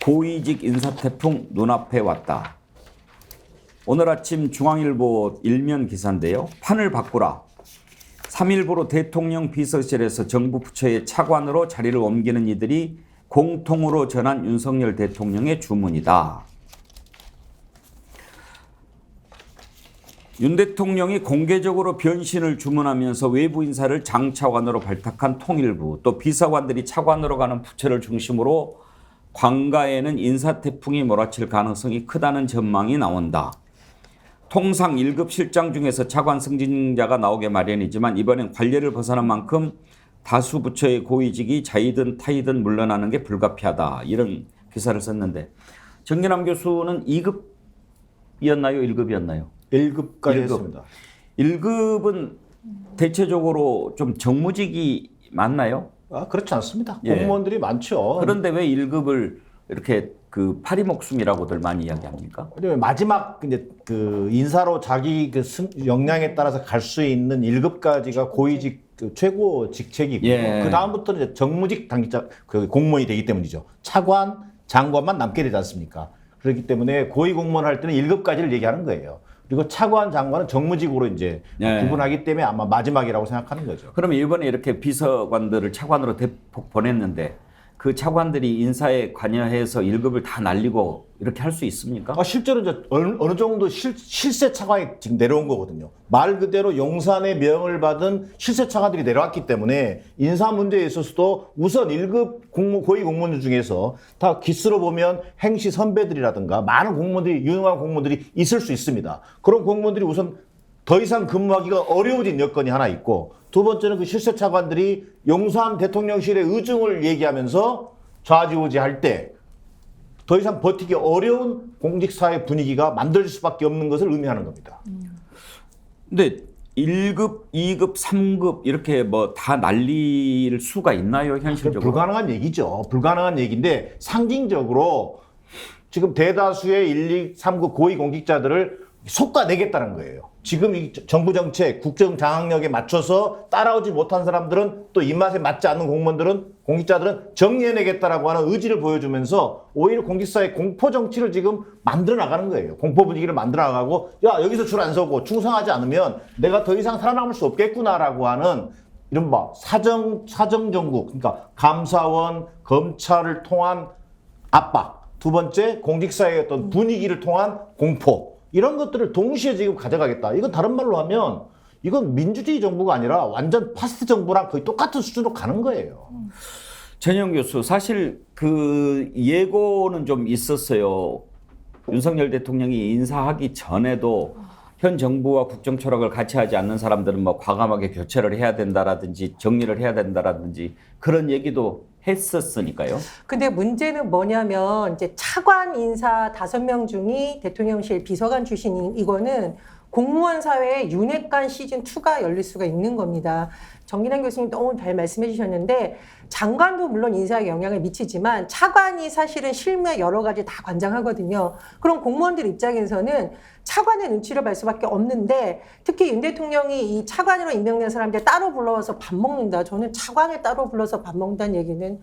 고위직 인사태풍 눈앞에 왔다. 오늘 아침 중앙일보 일면 기사인데요. 판을 바꾸라. 3일부로 대통령 비서실에서 정부 부처의 차관으로 자리를 옮기는 이들이 공통으로 전한 윤석열 대통령의 주문이다. 윤 대통령이 공개적으로 변신을 주문하면서 외부 인사를 장차관으로 발탁한 통일부, 또 비서관들이 차관으로 가는 부처를 중심으로 관가에는 인사 태풍이 몰아칠 가능성이 크다는 전망이 나온다. 통상 1급 실장 중에서 차관 승진자가 나오게 마련이지만 이번엔 관례를 벗어난 만큼 다수 부처의 고위직이 자이든 타이든 물러나는 게 불가피하다. 이런 기사를 썼는데 정진남 교수는 2급이었나요? 1급이었나요? 1급까지 1급. 했습니다. 1급은 대체적으로 좀 정무직이 많나요? 그렇지 않습니다. 예. 공무원들이 많죠. 그런데 왜 1급을 이렇게 그 파리목숨이라고들 많이 이야기합니까? 왜냐면 마지막 이제 그 인사로 자기 그 역량에 따라서 갈 수 있는 1급까지가 고위직 그 최고 직책이고 예. 그 다음부터는 이제 정무직 당기자 그 공무원이 되기 때문이죠. 차관, 장관만 남게 되지 않습니까? 그렇기 때문에 고위 공무원 할 때는 1급까지를 얘기하는 거예요. 그리고 차관, 장관은 정무직으로 이제 예. 구분하기 때문에 아마 마지막이라고 생각하는 거죠. 그러면 이번에 이렇게 비서관들을 차관으로 대폭 보냈는데 그 차관들이 인사에 관여해서 1급을 다 날리고 이렇게 할 수 있습니까? 실제로 이제 어느 정도 실세 차관이 지금 내려온 거거든요. 말 그대로 용산의 명을 받은 실세 차관들이 내려왔기 때문에 인사 문제에 있어서도 우선 1급 고위 공무원들 중에서 다 기수로 보면 행시 선배들이라든가 많은 공무원들이 유능한 공무원들이 있을 수 있습니다. 그런 공무원들이 우선 더 이상 근무하기가 어려워진 여건이 하나 있고 두 번째는 그 실세 차관들이 용산 대통령실의 의중을 얘기하면서 좌지우지할 때 더 이상 버티기 어려운 공직사회 분위기가 만들어질 수밖에 없는 것을 의미하는 겁니다. 근데 1급, 2급, 3급 이렇게 뭐 다 날릴 수가 있나요, 현실적으로? 불가능한 얘기죠. 불가능한 얘기인데 상징적으로 지금 대다수의 1, 2, 3급 고위 공직자들을 솎아내겠다는 거예요. 지금 이 정부 정책, 국정 장악력에 맞춰서 따라오지 못한 사람들은 또 입맛에 맞지 않는 공직자들은 정리해내겠다라고 하는 의지를 보여주면서 오히려 공직사의 공포 정치를 지금 만들어 나가는 거예요. 공포 분위기를 만들어 나가고 야 여기서 줄 안 서고 충성하지 않으면 내가 더 이상 살아남을 수 없겠구나라고 하는 이른바 사정정국, 그러니까 감사원, 검찰을 통한 압박, 두 번째 공직사의 어떤 분위기를 통한 공포, 이런 것들을 동시에 지금 가져가겠다. 이건 다른 말로 하면 이건 민주주의 정부가 아니라 완전 파스트 정부랑 거의 똑같은 수준으로 가는 거예요. 전영 교수, 사실 그 예고는 좀 있었어요. 윤석열 대통령이 인사하기 전에도 현 정부와 국정 철학을 같이 하지 않는 사람들은 뭐 과감하게 교체를 해야 된다라든지 정리를 해야 된다라든지 그런 얘기도 했었으니까요. 근데 문제는 뭐냐면 이제 차관 인사 5명 중이 대통령실 비서관 출신인 이거는 공무원 사회의 윤핵관 시즌2가 열릴 수가 있는 겁니다. 정진환 교수님 너무 잘 말씀해 주셨는데 장관도 물론 인사에 영향을 미치지만 차관이 사실은 실무에 여러 가지 다 관장하거든요. 그럼 공무원들 입장에서는 차관의 눈치를 볼 수밖에 없는데 특히 윤 대통령이 이 차관으로 임명된 사람들 따로 불러서 밥 먹는다. 저는 차관을 따로 불러서 밥 먹는다는 얘기는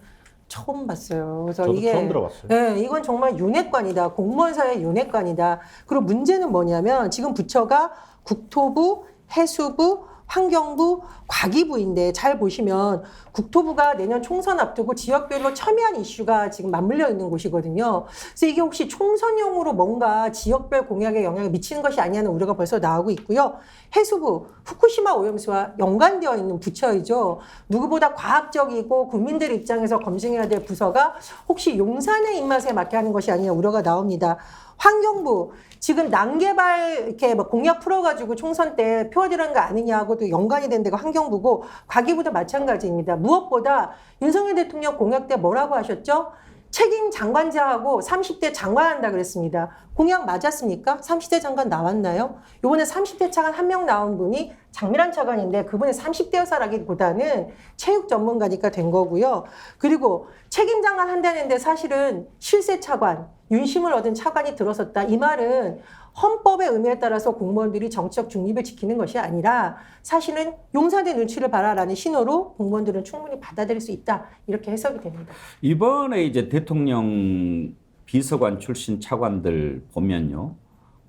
처음 봤어요. 그래서 저도 이게 처음 들어봤어요. 네, 이건 정말 윤핵관이다. 공무원 사회 윤핵관이다. 그리고 문제는 뭐냐면 지금 부처가 국토부, 해수부, 환경부, 과기부인데 잘 보시면 국토부가 내년 총선 앞두고 지역별로 첨예한 이슈가 지금 맞물려 있는 곳이거든요. 그래서 이게 혹시 총선용으로 뭔가 지역별 공약에 영향을 미치는 것이 아니냐는 우려가 벌써 나오고 있고요. 해수부, 후쿠시마 오염수와 연관되어 있는 부처이죠. 누구보다 과학적이고 국민들 입장에서 검증해야 될 부서가 혹시 용산의 입맛에 맞게 하는 것이 아니냐 우려가 나옵니다. 환경부, 지금 난개발 이렇게 뭐 공약 풀어가지고 총선 때 표어들은 거 아니냐고도 연관이 된 데가 환경부고 과기부도 마찬가지입니다. 무엇보다 윤석열 대통령 공약 때 뭐라고 하셨죠? 책임 장관제하고 30대 장관한다 그랬습니다. 공약 맞았습니까? 30대 장관 나왔나요? 이번에 30대 차관 1명 나온 분이 장미란 차관인데 그분이 30대 여사라기보다는 체육 전문가니까 된 거고요. 그리고 책임 장관 한다는데 사실은 실세 차관, 윤심을 얻은 차관이 들어섰다. 이 말은 헌법의 의미에 따라서 공무원들이 정치적 중립을 지키는 것이 아니라 사실은 용산의 눈치를 봐라라는 신호로 공무원들은 충분히 받아들일 수 있다. 이렇게 해석이 됩니다. 이번에 이제 대통령 비서관 출신 차관들 보면요.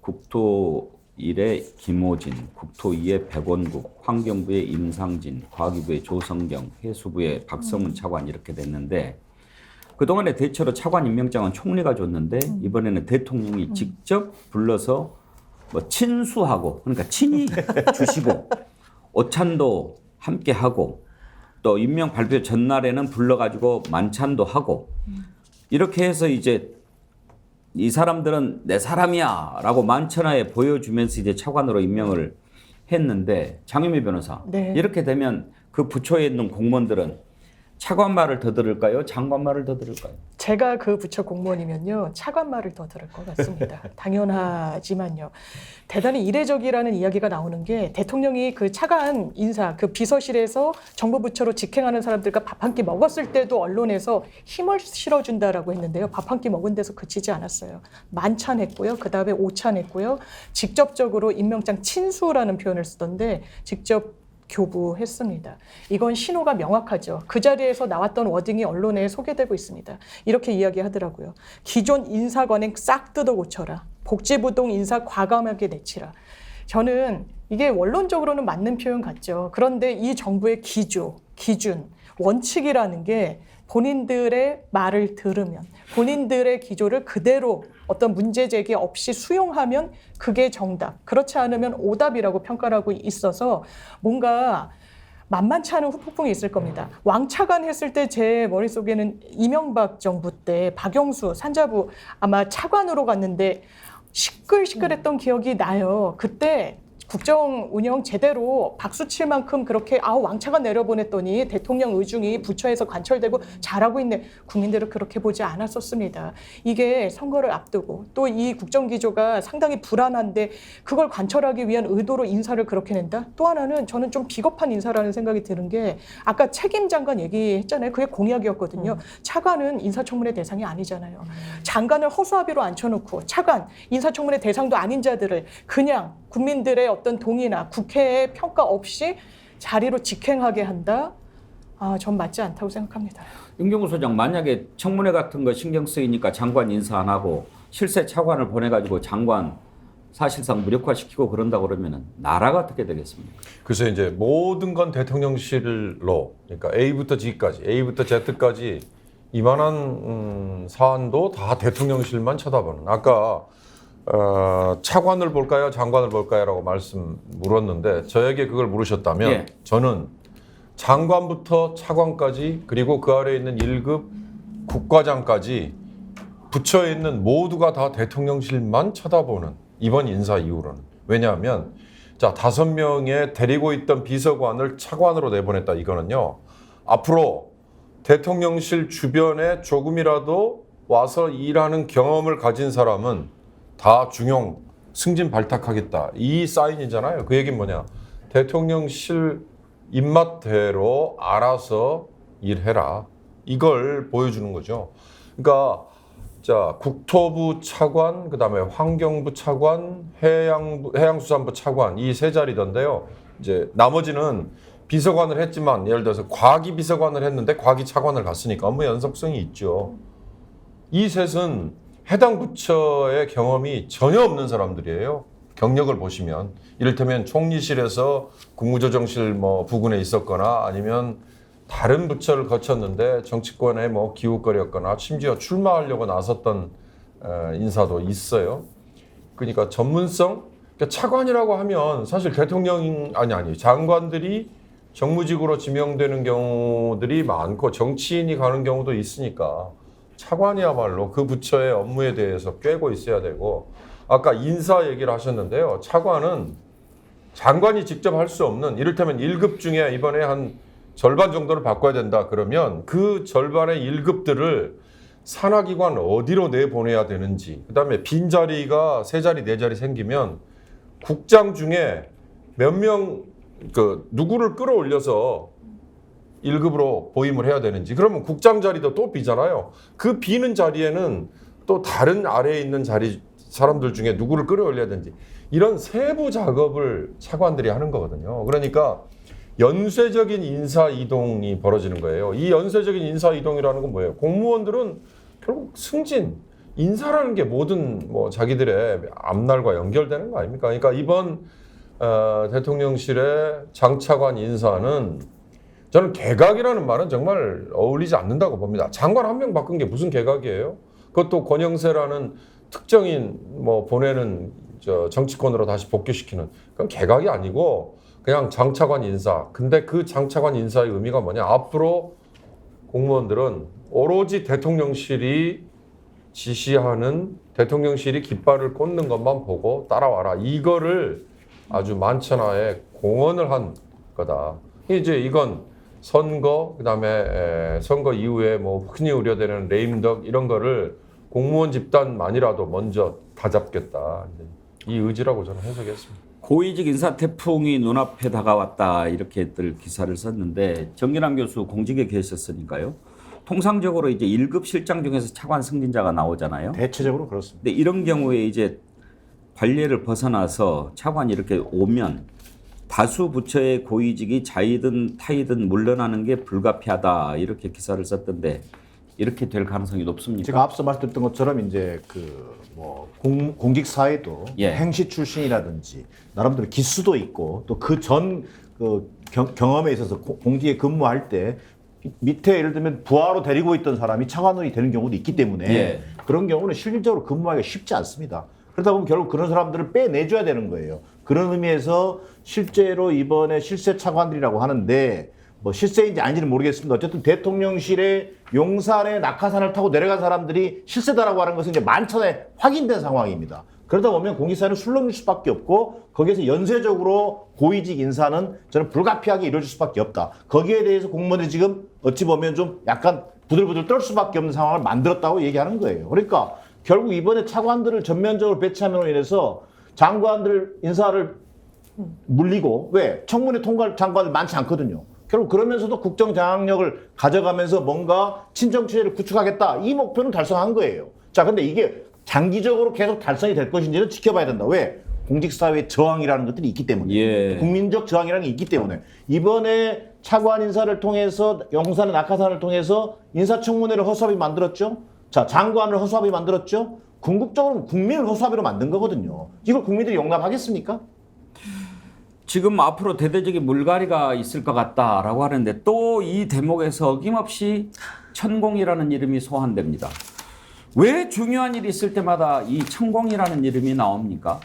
국토 1의 김호진, 국토 2의 백원국, 환경부의 임상진, 과기부의 조성경, 해수부의 박성훈 차관 이렇게 됐는데 그동안에 대체로 차관 임명장은 총리가 줬는데 이번에는 대통령이 직접 불러서 뭐 친수하고 그러니까 친히 주시고 오찬도 함께 하고 또 임명 발표 전날에는 불러가지고 만찬도 하고 이렇게 해서 이제 이 사람들은 내 사람이야라고 만천하에 보여주면서 이제 차관으로 임명을 했는데 장유미 변호사 네. 이렇게 되면 그 부처에 있는 공무원들은 차관 말을 더 들을까요? 장관 말을 더 들을까요? 제가 그 부처 공무원이면요, 차관 말을 더 들을 것 같습니다. 당연하지만요. 대단히 이례적이라는 이야기가 나오는 게 대통령이 그 차관 인사, 그 비서실에서 정부 부처로 직행하는 사람들과 밥 한 끼 먹었을 때도 언론에서 힘을 실어준다라고 했는데요. 밥 한 끼 먹은 데서 그치지 않았어요. 만찬했고요. 그 다음에 오찬했고요. 직접적으로 임명장 친수라는 표현을 쓰던데 직접 교부했습니다. 이건 신호가 명확하죠. 그 자리에서 나왔던 워딩이 언론에 소개되고 있습니다. 이렇게 이야기하더라고요. 기존 인사관행 싹 뜯어 고쳐라. 복지부동 인사 과감하게 내치라. 저는 이게 원론적으로는 맞는 표현 같죠. 그런데 이 정부의 기조, 기준, 원칙이라는 게 본인들의 말을 들으면 본인들의 기조를 그대로 어떤 문제 제기 없이 수용하면 그게 정답. 그렇지 않으면 오답이라고 평가를 하고 있어서 뭔가 만만치 않은 후폭풍이 있을 겁니다. 왕차관 했을 때 제 머릿속에는 이명박 정부 때 박영수 산자부 아마 차관으로 갔는데 시끌시끌했던 기억이 나요. 그때 국정 운영 제대로 박수 칠 만큼 그렇게 왕차관 내려보냈더니 대통령 의중이 부처에서 관철되고 잘하고 있네. 국민들은 그렇게 보지 않았었습니다. 이게 선거를 앞두고 또 이 국정기조가 상당히 불안한데 그걸 관철하기 위한 의도로 인사를 그렇게 낸다? 또 하나는 저는 좀 비겁한 인사라는 생각이 드는 게 아까 책임장관 얘기했잖아요. 그게 공약이었거든요. 차관은 인사청문회 대상이 아니잖아요. 장관을 허수아비로 앉혀놓고 차관, 인사청문회 대상도 아닌 자들을 그냥 국민들의 어떤 동의나 국회의 평가 없이 자리로 직행하게 한다? 전 맞지 않다고 생각합니다. 윤경우 소장 만약에 청문회 같은 거 신경 쓰이니까 장관 인사 안 하고 실세 차관을 보내가지고 장관 사실상 무력화시키고 그런다 그러면은 나라가 어떻게 되겠습니까? 그래서 이제 모든 건 대통령실로 그러니까 A부터 G까지, A부터 Z까지 이만한 사안도 다 대통령실만 쳐다보는. 아까 차관을 볼까요? 장관을 볼까요? 라고 물었는데 저에게 그걸 물으셨다면 예. 저는 장관부터 차관까지 그리고 그 아래에 있는 1급 국과장까지 부처에 있는 모두가 다 대통령실만 쳐다보는 이번 인사 이후로는. 왜냐하면 자 5명의 데리고 있던 비서관을 차관으로 내보냈다. 이거는요. 앞으로 대통령실 주변에 조금이라도 와서 일하는 경험을 가진 사람은 다 중용 승진 발탁하겠다. 이 사인이잖아요. 그 얘기는 뭐냐. 대통령실 입맛대로 알아서 일해라. 이걸 보여주는 거죠. 그러니까 자 국토부 차관, 그다음에 환경부 차관, 해양수산부 차관 이 세 자리던데요. 이제 나머지는 비서관을 했지만 예를 들어서 과기 비서관을 했는데 과기 차관을 갔으니까 업무 연속성이 있죠. 이 셋은 해당 부처의 경험이 전혀 없는 사람들이에요. 경력을 보시면 이를테면 총리실에서 국무조정실 부근에 있었거나 아니면 다른 부처를 거쳤는데 정치권에 기웃거렸거나 심지어 출마하려고 나섰던 인사도 있어요. 그러니까 전문성, 그러니까 차관이라고 하면 사실 장관들이 정무직으로 지명되는 경우들이 많고 정치인이 가는 경우도 있으니까 차관이야말로 그 부처의 업무에 대해서 꿰고 있어야 되고 아까 인사 얘기를 하셨는데요. 차관은 장관이 직접 할 수 없는 이를테면 1급 중에 이번에 한 절반 정도를 바꿔야 된다 그러면 그 절반의 1급들을 산하기관 어디로 내보내야 되는지 그다음에 빈자리가 3자리 4자리 생기면 국장 중에 몇 명 누구를 끌어올려서 1급으로 보임을 해야 되는지 그러면 국장 자리도 또 비잖아요. 그 비는 자리에는 또 다른 아래에 있는 사람들 중에 누구를 끌어올려야 되는지 이런 세부 작업을 차관들이 하는 거거든요. 그러니까 연쇄적인 인사 이동이 벌어지는 거예요. 이 연쇄적인 인사 이동이라는 건 뭐예요? 공무원들은 결국 승진, 인사라는 게 모든 자기들의 앞날과 연결되는 거 아닙니까? 그러니까 이번 대통령실의 장차관 인사는 저는 개각이라는 말은 정말 어울리지 않는다고 봅니다. 장관 한 명 바꾼 게 무슨 개각이에요? 그것도 권영세라는 특정인 보내는 정치권으로 다시 복귀시키는 그건 개각이 아니고 그냥 장차관 인사. 근데 그 장차관 인사의 의미가 뭐냐? 앞으로 공무원들은 오로지 대통령실이 지시하는 대통령실이 깃발을 꽂는 것만 보고 따라와라. 이거를 아주 만천하에 공언을 한 거다. 이제 이건 선거, 그다음에 선거 이후에 뭐 흔히 우려되는 레임덕 이런 거를 공무원 집단만이라도 먼저 다잡겠다. 이 의지라고 저는 해석했습니다. 고위직 인사 태풍이 눈앞에 다가왔다 이렇게들 기사를 썼는데 정진환 교수 공직에 계셨으니까요. 통상적으로 이제 1급 실장 중에서 차관 승진자가 나오잖아요. 대체적으로 그렇습니다. 근데 이런 경우에 이제 관례를 벗어나서 차관이 이렇게 오면 다수 부처의 고위직이 자이든 타이든 물러나는 게 불가피하다 이렇게 기사를 썼던데 이렇게 될 가능성이 높습니까? 제가 앞서 말씀드렸던 것처럼 이제 공직 사회도 예. 행시 출신이라든지 나름대로 기수도 있고 또 그 전 경험에 있어서 공직에 근무할 때 밑에 예를 들면 부하로 데리고 있던 사람이 차관원이 되는 경우도 있기 때문에 예. 그런 경우는 실질적으로 근무하기가 쉽지 않습니다. 그러다 보면 결국 그런 사람들을 빼내줘야 되는 거예요. 그런 의미에서 실제로 이번에 실세 차관들이라고 하는데 뭐 실세인지 아닌지는 모르겠습니다. 어쨌든 대통령실의 용산의 낙하산을 타고 내려간 사람들이 실세다라고 하는 것은 이제 만천에 확인된 상황입니다. 그러다 보면 공직사회는 술렁일 수밖에 없고 거기에서 연쇄적으로 고위직 인사는 저는 불가피하게 이루어질 수밖에 없다. 거기에 대해서 공무원들이 지금 어찌 보면 좀 약간 부들부들 떨 수밖에 없는 상황을 만들었다고 얘기하는 거예요. 그러니까 결국 이번에 차관들을 전면적으로 배치함으로 인해서 장관들 인사를 물리고 왜? 청문회 통과할 장관들 많지 않거든요. 결국 그러면서도 국정 장악력을 가져가면서 뭔가 친정 체제를 구축하겠다. 이 목표는 달성한 거예요. 자, 근데 이게 장기적으로 계속 달성이 될 것인지는 지켜봐야 된다. 왜? 공직사회의 저항이라는 것들이 있기 때문에. 예. 국민적 저항이라는 게 있기 때문에. 이번에 차관 인사를 통해서 용산의 낙하산을 통해서 인사청문회를 허수아비 만들었죠. 자, 장관을 허수아비 만들었죠. 궁극적으로 국민을 허수아비로 만든 거거든요. 이걸 국민들이 용납하겠습니까? 지금 앞으로 대대적인 물갈이가 있을 것 같다라고 하는데 또 이 대목에서 어김없이 천공이라는 이름이 소환됩니다. 왜 중요한 일이 있을 때마다 이 천공이라는 이름이 나옵니까?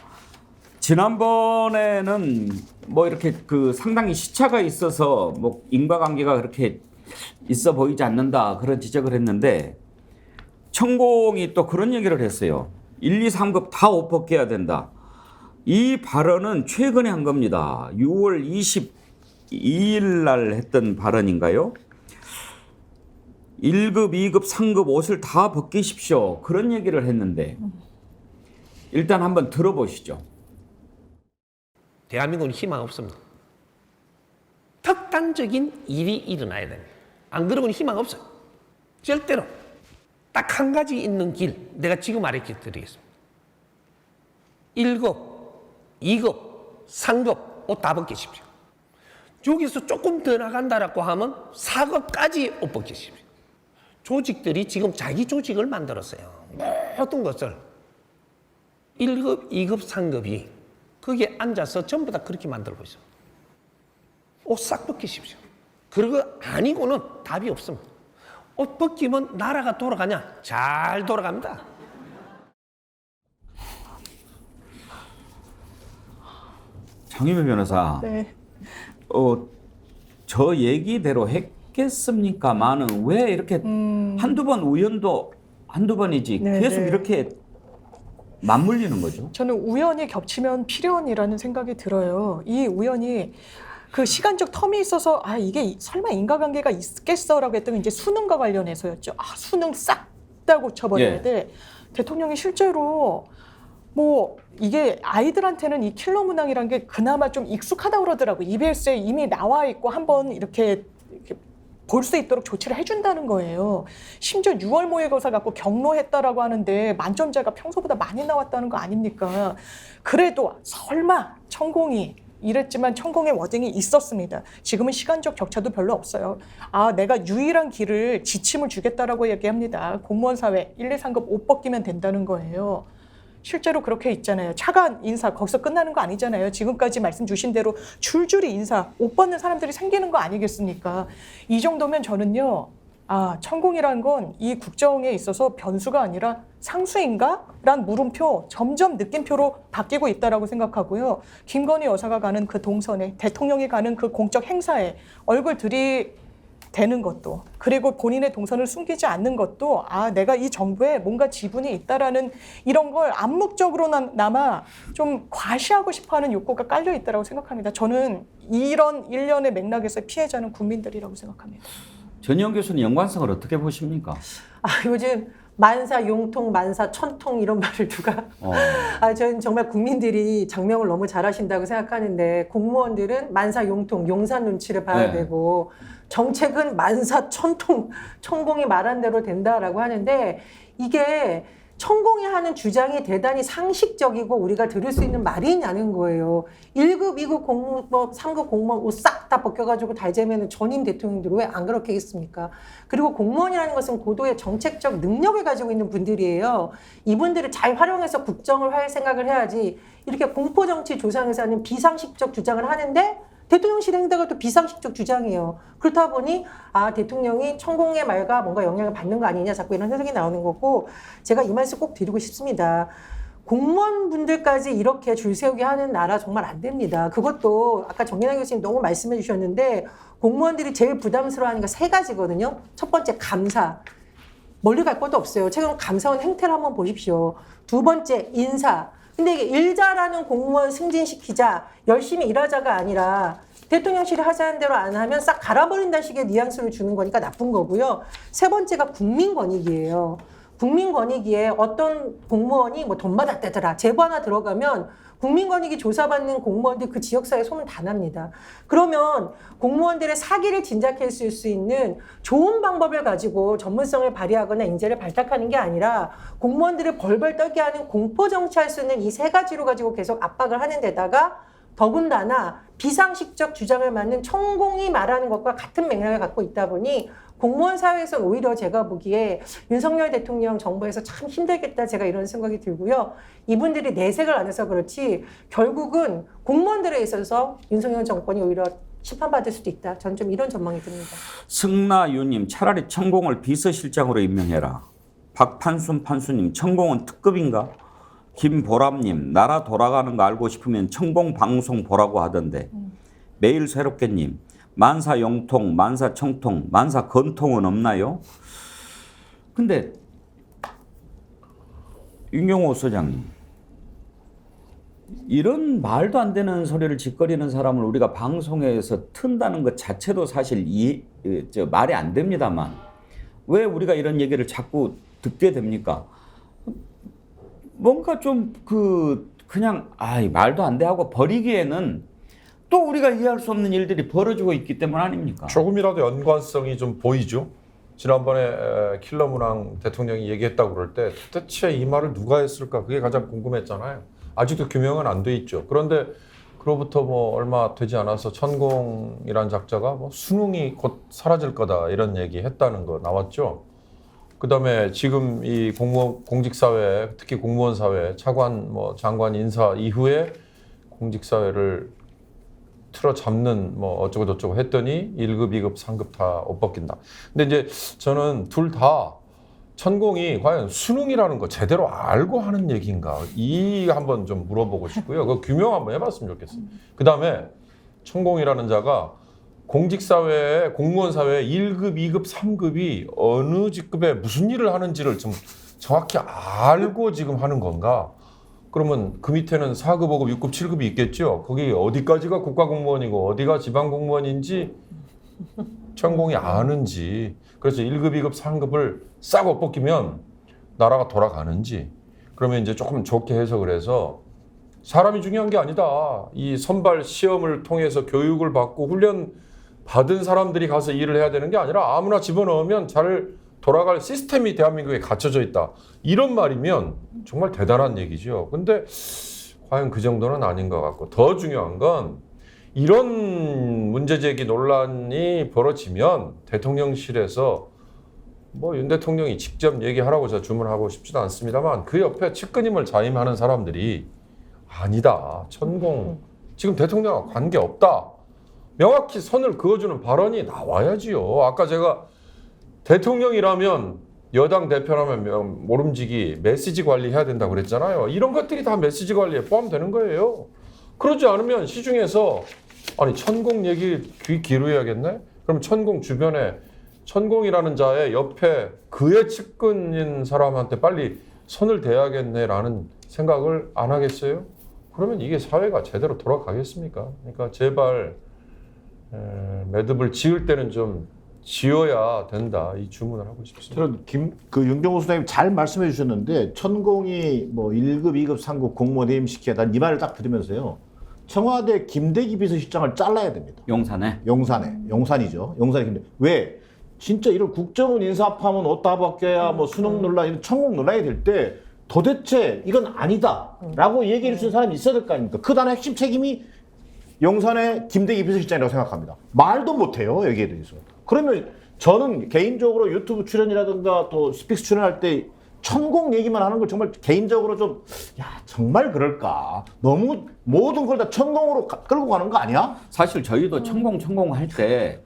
지난번에는 뭐 이렇게 상당히 시차가 있어서 뭐 인과관계가 그렇게 있어 보이지 않는다 그런 지적을 했는데 천공이 또 그런 얘기를 했어요. 1, 2, 3급 다 옷 벗겨야 된다. 이 발언은 최근에 한 겁니다. 6월 22일 날 했던 발언인가요? 1급, 2급, 3급 옷을 다 벗기십시오. 그런 얘기를 했는데 일단 한번 들어보시죠. 대한민국은 희망 없습니다. 특단적인 일이 일어나야 됩니다. 안 그러면 희망 없어요. 절대로. 딱 한 가지 있는 길, 내가 지금 알려 드리겠습니다. 1급, 2급, 3급 옷 다 벗기십시오. 여기서 조금 더 나간다라고 하면 4급까지 옷 벗기십시오. 조직들이 지금 자기 조직을 만들었어요. 모든 것을 1급, 2급, 3급이 거기에 앉아서 전부 다 그렇게 만들고 있어요. 옷 싹 벗기십시오. 그거 아니고는 답이 없습니다. 옷 벗기면 나라가 돌아가냐? 잘 돌아갑니다. 장유배 변호사, 네. 저 얘기대로 했겠습니까만은 왜 이렇게 한두 번 우연도 한두 번이지 네, 계속 네. 이렇게 맞물리는 거죠? 저는 우연이 겹치면 필연이라는 생각이 들어요. 이 우연이 그 시간적 텀이 있어서 이게 설마 인과관계가 있겠어라고 했더니 이제 수능과 관련해서였죠. 수능 싹 다 고쳐버려야 예. 돼. 대통령이 실제로 뭐 이게 아이들한테는 이 킬러 문항이란 게 그나마 좀 익숙하다고 그러더라고요. EBS에 이미 나와 있고 한번 이렇게 볼 수 있도록 조치를 해준다는 거예요. 심지어 6월 모의고사 갖고 경로했다라고 하는데 만점자가 평소보다 많이 나왔다는 거 아닙니까? 그래도 설마 천공이 이랬지만 천공의 워딩이 있었습니다. 지금은 시간적 격차도 별로 없어요. 내가 유일한 길을 지침을 주겠다라고 얘기합니다. 공무원 사회 1, 2, 3급 옷 벗기면 된다는 거예요. 실제로 그렇게 있잖아요. 차관 인사 거기서 끝나는 거 아니잖아요. 지금까지 말씀 주신 대로 줄줄이 인사, 옷 벗는 사람들이 생기는 거 아니겠습니까? 이 정도면 저는요. 천공이라는 건 이 국정에 있어서 변수가 아니라 상수인가? 란 물음표, 점점 느낌표로 바뀌고 있다라고 생각하고요. 김건희 여사가 가는 그 동선에, 대통령이 가는 그 공적 행사에 얼굴 들이대는 것도, 그리고 본인의 동선을 숨기지 않는 것도 내가 이 정부에 뭔가 지분이 있다라는 이런 걸 암묵적으로나마 좀 과시하고 싶어하는 욕구가 깔려 있다라고 생각합니다. 저는 이런 일련의 맥락에서 피해자는 국민들이라고 생각합니다. 전희영 교수는 연관성을 어떻게 보십니까? 요즘 만사 용통, 만사 천통 이런 말을 누가 저는 정말 국민들이 장명을 너무 잘하신다고 생각하는데 공무원들은 만사 용통, 용산 눈치를 봐야 되고 정책은 만사 천통, 천공이 말한 대로 된다라고 하는데 이게 천공이 하는 주장이 대단히 상식적이고 우리가 들을 수 있는 말이냐는 거예요. 1급, 2급 공무원, 3급 공무원 옷 싹 다 벗겨가지고 달재면은 전임 대통령들 왜 안 그렇게 했습니까? 그리고 공무원이라는 것은 고도의 정책적 능력을 가지고 있는 분들이에요. 이분들을 잘 활용해서 국정을 할 생각을 해야지 이렇게 공포정치 조장에서 하는 비상식적 주장을 하는데 대통령실 행태가 또 비상식적 주장이에요. 그렇다 보니 대통령이 천공의 말과 뭔가 영향을 받는 거 아니냐 자꾸 이런 해석이 나오는 거고 제가 이 말씀 꼭 드리고 싶습니다. 공무원분들까지 이렇게 줄 세우게 하는 나라 정말 안 됩니다. 그것도 아까 정연아 교수님 너무 말씀해 주셨는데 공무원들이 제일 부담스러워하는 게 3가지거든요. 첫 번째 감사. 멀리 갈 것도 없어요. 최근 감사원 행태를 한번 보십시오. 2번째 인사. 근데 이게 일 잘하는 공무원 승진시키자, 열심히 일하자가 아니라 대통령실이 하자는 대로 안 하면 싹 갈아버린다는 식의 뉘앙스를 주는 거니까 나쁜 거고요. 3번째가 국민권익이에요. 국민권익위에 어떤 공무원이 돈 받았다더라 제보 하나 들어가면 국민권익위 조사받는 공무원들 그 지역사회에 소문 다 납니다. 그러면 공무원들의 사기를 진작할 수 있는 좋은 방법을 가지고 전문성을 발휘하거나 인재를 발탁하는 게 아니라 공무원들을 벌벌 떨게 하는 공포정치할 수 있는 이 3가지로 가지고 계속 압박을 하는 데다가 더군다나 비상식적 주장을 맞는 천공이 말하는 것과 같은 맥락을 갖고 있다 보니 공무원 사회에서는 오히려 제가 보기에 윤석열 대통령 정부에서 참 힘들겠다 제가 이런 생각이 들고요. 이분들이 내색을 안 해서 그렇지 결국은 공무원들에 있어서 윤석열 정권이 오히려 심판받을 수도 있다. 저는 좀 이런 전망이 듭니다. 승나유님 차라리 천공을 비서실장으로 임명해라. 박판순 판수님 천공은 특급인가? 김보람님 나라 돌아가는 거 알고 싶으면 천공 방송 보라고 하던데. 매일 새롭게님 만사 영통, 만사 청통, 만사 건통은 없나요? 근데 윤경호 소장님 이런 말도 안 되는 소리를 짓거리는 사람을 우리가 방송에서 튼다는 것 자체도 사실 말이 안 됩니다만 왜 우리가 이런 얘기를 자꾸 듣게 됩니까? 뭔가 좀 그냥 말도 안 돼 하고 버리기에는 또 우리가 이해할 수 없는 일들이 벌어지고 있기 때문 아닙니까? 조금이라도 연관성이 좀 보이죠. 지난번에 킬러 문항 대통령이 얘기했다고 그럴 때 도대체 이 말을 누가 했을까? 그게 가장 궁금했잖아요. 아직도 규명은 안 돼 있죠. 그런데 그로부터 얼마 되지 않아서 천공이란 작자가 수능이 곧 사라질 거다 이런 얘기 했다는 거 나왔죠. 그다음에 지금 이 공직사회 특히 공무원 사회 차관 장관 인사 이후에 공직사회를 틀어 잡는 어쩌고 저쩌고 했더니 1급, 2급, 3급 다 옷 벗긴다. 근데 이제 저는 둘 다 천공이 과연 수능이라는 거 제대로 알고 하는 얘기인가 이 한번 좀 물어보고 싶고요. 그 규명 한번 해봤으면 좋겠어요. 그다음에 천공이라는 자가 공직사회에 공무원 사회에 1급, 2급, 3급이 어느 직급에 무슨 일을 하는지를 좀 정확히 알고 지금 하는 건가? 그러면 그 밑에는 4급, 5급, 6급, 7급이 있겠죠. 거기 어디까지가 국가공무원이고 어디가 지방공무원인지 천공이 아는지. 그래서 1급, 2급, 3급을 싹 엇벗기면 나라가 돌아가는지. 그러면 이제 조금 좋게 해석을 해서 사람이 중요한 게 아니다. 이 선발 시험을 통해서 교육을 받고 훈련 받은 사람들이 가서 일을 해야 되는 게 아니라 아무나 집어넣으면 잘 돌아갈 시스템이 대한민국에 갖춰져 있다. 이런 말이면 정말 대단한 얘기죠. 근데 과연 그 정도는 아닌 것 같고 더 중요한 건 이런 문제제기 논란이 벌어지면 대통령실에서 윤 대통령이 직접 얘기하라고 제가 주문하고 싶지도 않습니다만 그 옆에 측근임을 자임하는 사람들이 아니다. 천공 지금 대통령과 관계없다. 명확히 선을 그어주는 발언이 나와야지요. 아까 제가 대통령이라면 여당 대표라면 모름지기 메시지 관리해야 된다고 그랬잖아요. 이런 것들이 다 메시지 관리에 포함되는 거예요. 그러지 않으면 시중에서 아니 천공 얘기 귀 기울여야겠네? 그럼 천공 주변에 천공이라는 자의 옆에 그의 측근인 사람한테 빨리 손을 대야겠네라는 생각을 안 하겠어요? 그러면 이게 사회가 제대로 돌아가겠습니까? 그러니까 제발 매듭을 지을 때는 좀 지어야 된다 이 주문을 하고 싶습니다. 저는 윤경호 수장님 잘 말씀해 주셨는데 천공이 뭐 1급, 2급, 3급 공무원 해임시키게 난 이 말을 딱 들으면서요. 청와대 김대기 비서실장을 잘라야 됩니다. 용산에? 용산이죠. 용산이 김대. 왜? 진짜 이런 국정원 인사파면 옷다 벗겨야 뭐 수능 논란, 이런 천공 논란이 될 때 도대체 이건 아니다라고 얘기해 주신 사람이 있어야 될 거 아닙니까? 그 단의 핵심 책임이 용산의 김대기 비서실장이라고 생각합니다. 말도 못해요 여기에 대해서. 그러면 저는 개인적으로 유튜브 출연이라든가 또 스픽스 출연할 때 천공 얘기만 하는 걸 정말 개인적으로 좀 정말 그럴까? 너무 모든 걸 다 천공으로 끌고 가는 거 아니야? 사실 저희도 천공 할 때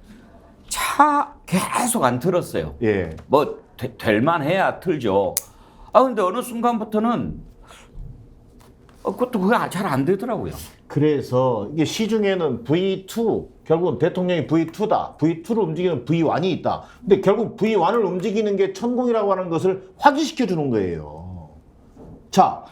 차 계속 안 틀었어요. 예. 뭐 될만 해야 틀죠. 근데 어느 순간부터는 그것도 그게 잘 안 되더라고요. 그래서 이게 시중에는 V2, 결국은 대통령이 V2다. V2를 움직이는 V1이 있다. 근데 결국 V1을 움직이는 게 천공이라고 하는 것을 확인시켜 주는 거예요. 자,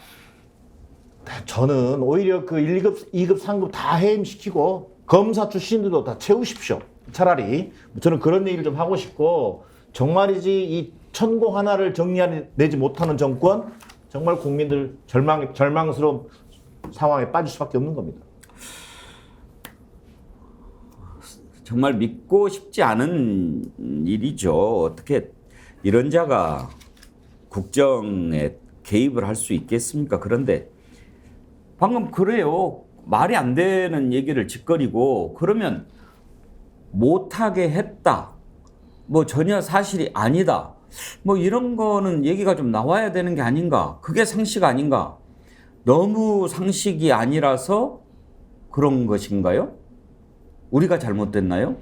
저는 오히려 그 1급, 2급, 3급 다 해임시키고 검사 출신들도 다 채우십시오. 차라리. 저는 그런 얘기를 좀 하고 싶고, 정말이지 이 천공 하나를 정리해내지 못하는 정권, 정말 국민들 절망스러운 상황에 빠질 수밖에 없는 겁니다. 정말 믿고 싶지 않은 일이죠. 어떻게 이런 자가 국정에 개입을 할 수 있겠습니까? 그런데 방금 그래요. 말이 안 되는 얘기를 짓거리고 그러면 못하게 했다. 뭐 전혀 사실이 아니다. 뭐 이런 거는 얘기가 좀 나와야 되는 게 아닌가. 그게 상식 아닌가. 너무 상식이 아니라서 그런 것인가요? 우리가 잘못됐나요?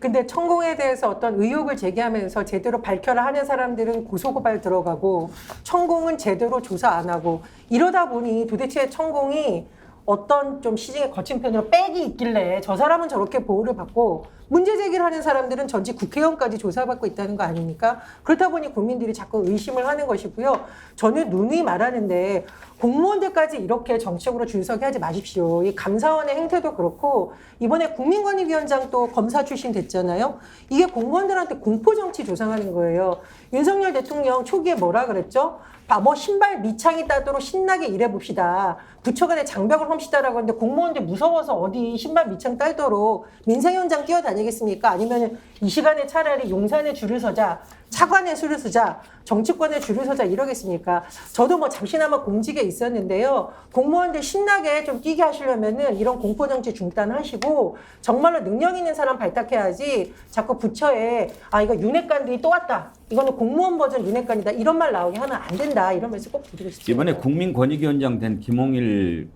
근데 천공에 대해서 어떤 의혹을 제기하면서 제대로 밝혀라 하는 사람들은 고소고발 들어가고 천공은 제대로 조사 안 하고 이러다 보니 도대체 천공이 어떤 좀 시중에 거친 편으로 빽이 있길래 저 사람은 저렇게 보호를 받고 문제 제기를 하는 사람들은 전직 국회의원까지 조사받고 있다는 거 아닙니까? 그렇다 보니 국민들이 자꾸 의심을 하는 것이고요. 저는 누누이 말하는데 공무원들까지 이렇게 정치적으로 줄서게 하지 마십시오. 이 감사원의 행태도 그렇고 이번에 국민권익위원장 또 검사 출신 됐잖아요. 이게 공무원들한테 공포정치 조장하는 거예요. 윤석열 대통령 초기에 뭐라 그랬죠? 뭐 신발 밑창이 따도록 신나게 일해봅시다. 부처 간에 장벽을 험시다라고 하는데 공무원들 무서워서 어디 신발 밑창 딸도록 민생 현장 뛰어다니겠습니까? 아니면 이 시간에 차라리 용산에 줄을 서자, 차관에 줄을 서자, 정치권에 줄을 서자 이러겠습니까? 저도 뭐 잠시나마 공직에 있었는데요. 공무원들 신나게 좀 뛰게 하시려면은 이런 공포정치 중단하시고 정말로 능력 있는 사람 발탁해야지 자꾸 부처에 이거 윤핵관들이 또 왔다. 이거는 공무원 버전 윤핵관이다. 이런 말 나오게 하면 안 된다. 이런 말씀 꼭 드리고 싶습니다. 이번에 국민권익위원장 된 김홍일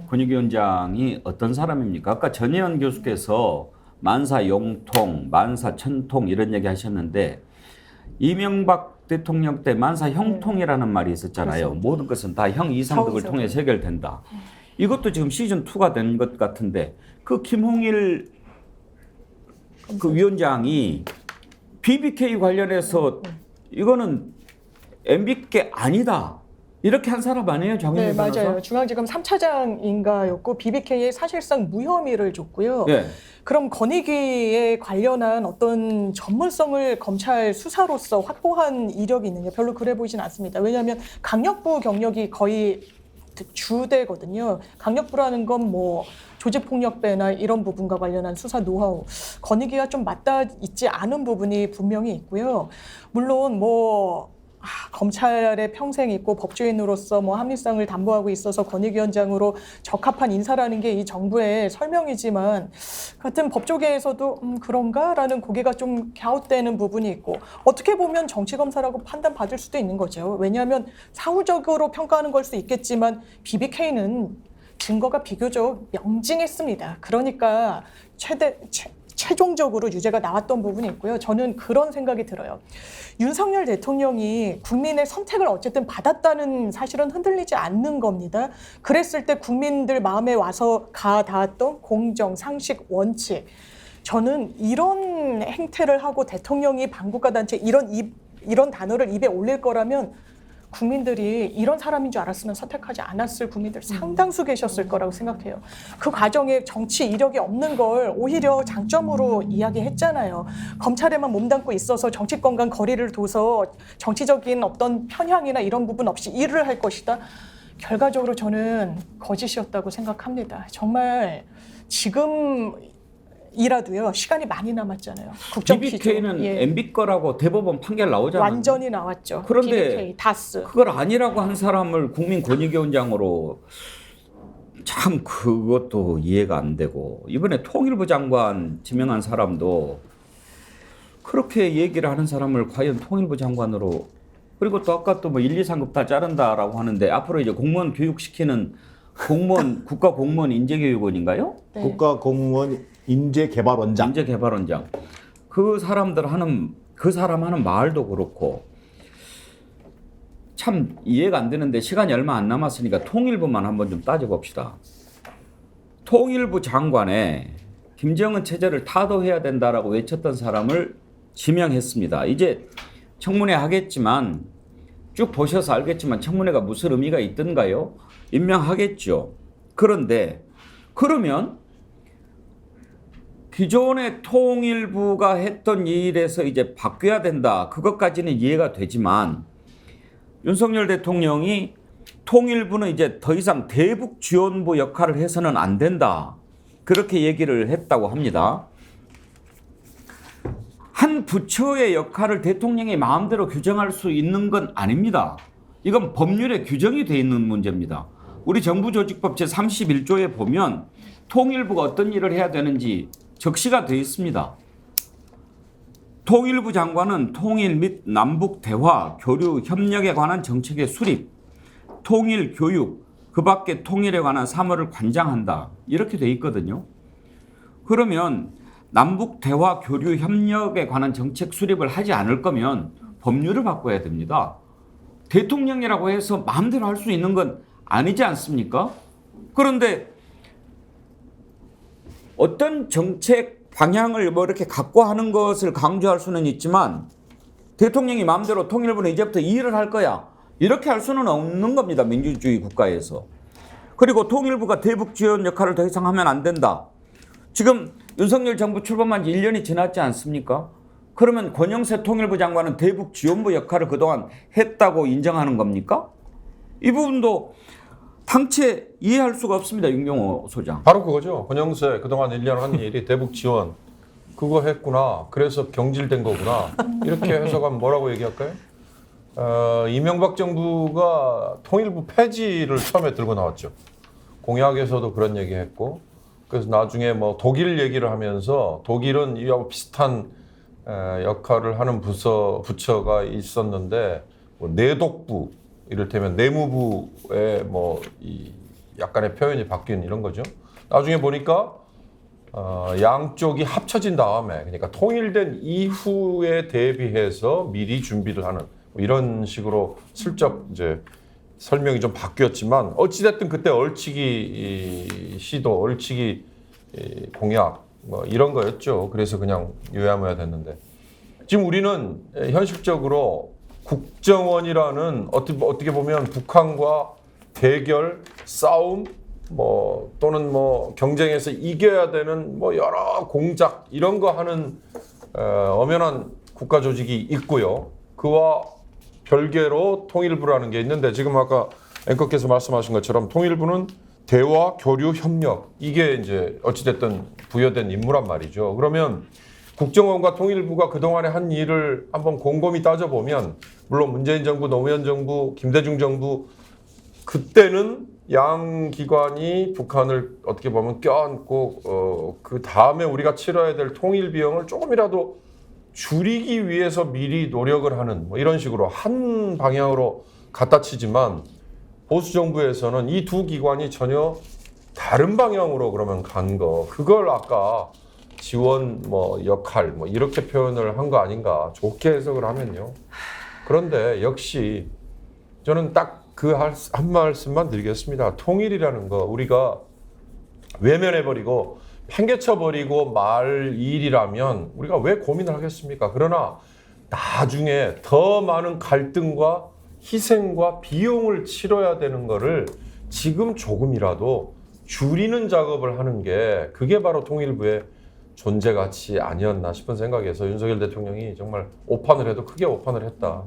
권익위원장이 어떤 사람입니까? 아까 전혜연 교수께서 만사 용통, 만사 천통 이런 얘기 하셨는데 이명박 대통령 때 만사 형통이라는 말이 있었잖아요. 그렇습니다. 모든 것은 다 형 이상득을 통해서 해결된다. 이것도 지금 시즌2가 된 것 같은데 그 김홍일 그 위원장이 BBK 관련해서 이거는 MBK 아니다. 이렇게 한 사람 아니에요? 정현일 변호사? 맞아요. 중앙지검 3차장인가였고 BBK에 사실상 무혐의를 줬고요. 네. 그럼 권익위에 관련한 어떤 전문성을 검찰 수사로서 확보한 이력이 있느냐? 별로 그래 보이진 않습니다. 왜냐하면 강력부 경력이 거의 주되거든요. 강력부라는 건 뭐 조직폭력배나 이런 부분과 관련한 수사 노하우, 권익위가 좀 맞닿아 있지 않은 부분이 분명히 있고요. 물론 검찰의 평생 있고 법조인으로서 합리성을 담보하고 있어서 권익위원장으로 적합한 인사라는 게 이 정부의 설명이지만 같은 법조계에서도 그런가라는 고개가 좀 갸웃되는 부분이 있고 어떻게 보면 정치검사라고 판단받을 수도 있는 거죠. 왜냐하면 사후적으로 평가하는 걸 수 있겠지만 BBK는 증거가 비교적 명징했습니다. 그러니까 최종적으로 유죄가 나왔던 부분이 있고요. 저는 그런 생각이 들어요. 윤석열 대통령이 국민의 선택을 어쨌든 받았다는 사실은 흔들리지 않는 겁니다. 그랬을 때 국민들 마음에 와서 가 닿았던 공정, 상식, 원칙. 저는 이런 행태를 하고 대통령이 반국가단체 이런 단어를 입에 올릴 거라면 국민들이 이런 사람인 줄 알았으면 선택하지 않았을 국민들 상당수 계셨을 거라고 생각해요. 그 과정에 정치 이력이 없는 걸 오히려 장점으로 이야기했잖아요. 검찰에만 몸담고 있어서 정치권과 거리를 둬서 정치적인 어떤 편향이나 이런 부분 없이 일을 할 것이다. 결과적으로 저는 거짓이었다고 생각합니다. 정말 지금 이라도요 시간이 많이 남았잖아요. 국정 BBK는 기조. MB 거라고 대법원 판결 나오잖아요. 완전히 나왔죠. 그런데 BBK, 다스. 그걸 아니라고 한 사람을 국민권익위원장으로 참 그것도 이해가 안 되고 이번에 통일부 장관 지명한 사람도 그렇게 얘기를 하는 사람을 과연 통일부 장관으로 그리고 또 아까 또 뭐 1, 2, 3급 다 자른다라고 하는데 앞으로 이제 공무원 교육시키는 공무원 국가공무원 인재교육원인가요? 네. 국가공무원 인재개발원장. 인재개발원장. 그 사람 하는 말도 그렇고 참 이해가 안 되는데 시간이 얼마 안 남았으니까 통일부만 한번 좀 따져봅시다. 통일부 장관에 김정은 체제를 타도해야 된다라고 외쳤던 사람을 지명했습니다. 이제 청문회 하겠지만 쭉 보셔서 알겠지만 청문회가 무슨 의미가 있던가요? 임명하겠죠. 그런데 그러면 기존의 통일부가 했던 일에서 이제 바뀌어야 된다. 그것까지는 이해가 되지만 윤석열 대통령이 통일부는 이제 더 이상 대북지원부 역할을 해서는 안 된다. 그렇게 얘기를 했다고 합니다. 한 부처의 역할을 대통령이 마음대로 규정할 수 있는 건 아닙니다. 이건 법률에 규정이 되어 있는 문제입니다. 우리 정부조직법 제31조에 보면 통일부가 어떤 일을 해야 되는지 적시가 되어 있습니다. 통일부 장관은 통일 및 남북 대화, 교류, 협력에 관한 정책의 수립, 통일 교육, 그 밖에 통일에 관한 사무를 관장한다. 이렇게 되어 있거든요. 그러면 남북 대화, 교류, 협력에 관한 정책 수립을 하지 않을 거면 법률을 바꿔야 됩니다. 대통령이라고 해서 마음대로 할 수 있는 건 아니지 않습니까? 그런데 어떤 정책 방향을 뭐 이렇게 갖고 하는 것을 강조할 수는 있지만 대통령이 마음대로 통일부는 이제부터 이 일을 할 거야. 이렇게 할 수는 없는 겁니다. 민주주의 국가에서. 그리고 통일부가 대북 지원 역할을 더 이상 하면 안 된다. 지금 윤석열 정부 출범한 지 1년이 지났지 않습니까? 그러면 권영세 통일부 장관은 대북 지원부 역할을 그동안 했다고 인정하는 겁니까? 이 부분도 당체 이해할 수가 없습니다. 윤경호 소장. 바로 그거죠. 권영세 그동안 1년 한 일이 대북 지원 그거 했구나. 그래서 경질된 거구나. 이렇게 해석하면 뭐라고 얘기할까요? 이명박 정부가 통일부 폐지를 처음에 들고 나왔죠. 공약에서도 그런 얘기했고 그래서 나중에 뭐 독일 얘기를 하면서 독일은 이와 비슷한 역할을 하는 부처가 있었는데 뭐 내독부 이를테면 내무부의 뭐 이 약간의 표현이 바뀐 이런 거죠. 나중에 보니까 양쪽이 합쳐진 다음에 그러니까 통일된 이후에 대비해서 미리 준비를 하는 뭐 이런 식으로 슬쩍 이제 설명이 좀 바뀌었지만 어찌됐든 그때 얼치기 시도, 얼치기 공약 뭐 이런 거였죠. 그래서 그냥 유야무야 됐는데 지금 우리는 현실적으로 국정원이라는 어떻게 보면 북한과 대결, 싸움, 뭐 또는 뭐 경쟁에서 이겨야 되는 뭐 여러 공작 이런 거 하는 엄연한 국가 조직이 있고요. 그와 별개로 통일부라는 게 있는데 지금 아까 앵커께서 말씀하신 것처럼 통일부는 대화, 교류, 협력 이게 이제 어찌됐든 부여된 임무란 말이죠. 그러면 국정원과 통일부가 그동안에 한 일을 한번 곰곰이 따져보면 물론 문재인 정부, 노무현 정부, 김대중 정부 그때는 양 기관이 북한을 어떻게 보면 껴안고 그 다음에 우리가 치러야 될 통일 비용을 조금이라도 줄이기 위해서 미리 노력을 하는 뭐 이런 식으로 한 방향으로 갖다 치지만 보수 정부에서는 이 두 기관이 전혀 다른 방향으로 그러면 간 거 그걸 아까 지원 뭐 역할 뭐 이렇게 표현을 한 거 아닌가 좋게 해석을 하면요. 그런데 역시 저는 딱 그 한 말씀만 드리겠습니다. 통일이라는 거 우리가 외면해버리고 팽개쳐버리고 말 일이라면 우리가 왜 고민을 하겠습니까? 그러나 나중에 더 많은 갈등과 희생과 비용을 치러야 되는 거를 지금 조금이라도 줄이는 작업을 하는 게 그게 바로 통일부의 존재 가치 아니었나 싶은 생각에서 윤석열 대통령이 정말 오판을 해도 크게 오판을 했다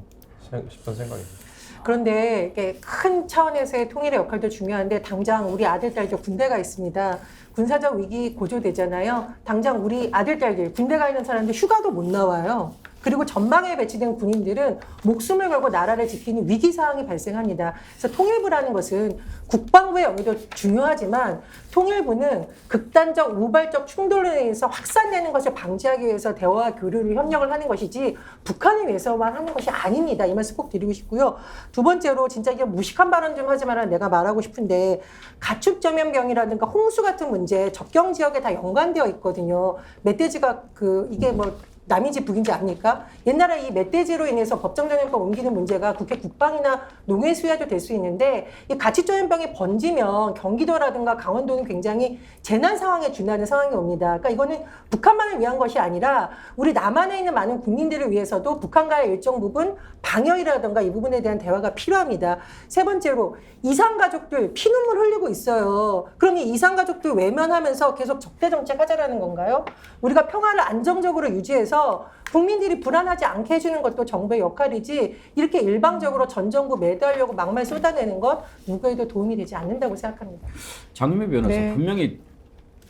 싶은 생각입니다. 그런데 이게 큰 차원에서의 통일의 역할도 중요한데 당장 우리 아들, 딸들 군대가 있습니다. 군사적 위기 고조되잖아요. 당장 우리 아들, 딸들 군대 가 있는 사람들 휴가도 못 나와요. 그리고 전방에 배치된 군인들은 목숨을 걸고 나라를 지키는 위기 상황이 발생합니다. 그래서 통일부라는 것은 국방부의 영역도 중요하지만 통일부는 극단적 우발적 충돌로 인해서 확산되는 것을 방지하기 위해서 대화와 교류를 협력을 하는 것이지 북한을 위해서만 하는 것이 아닙니다. 이 말씀 꼭 드리고 싶고요. 두 번째로 진짜 이게 무식한 발언 좀 하지 마라 내가 말하고 싶은데 가축 전염병이라든가 홍수 같은 문제 접경 지역에 다 연관되어 있거든요. 멧돼지가 이게 뭐 남인지 북인지 압니까? 옛날에 이 멧돼지로 인해서 법정전염병 옮기는 문제가 국회 국방이나 농해 수야도 될 수 있는데 이 가축전염병이 번지면 경기도라든가 강원도는 굉장히 재난 상황에 준하는 상황이 옵니다. 그러니까 이거는 북한만을 위한 것이 아니라 우리 남한에 있는 많은 국민들을 위해서도 북한과의 일정 부분 방역이라든가 이 부분에 대한 대화가 필요합니다. 세 번째로 이산가족들 피눈물 흘리고 있어요. 그럼 이 이산가족들 외면하면서 계속 적대정책 하자라는 건가요? 우리가 평화를 안정적으로 유지해서 국민들이 불안하지 않게 해주는 것도 정부의 역할이지 이렇게 일방적으로 전 정부 매도하려고 막말 쏟아내는 것 누구에도 도움이 되지 않는다고 생각합니다. 장유미 변호사 네. 분명히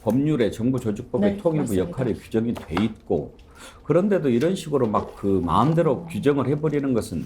법률에 정부 조직법에 네, 통일부 맞습니다. 역할이 규정이 돼 있고 그런데도 이런 식으로 막 마음대로 규정을 해버리는 것은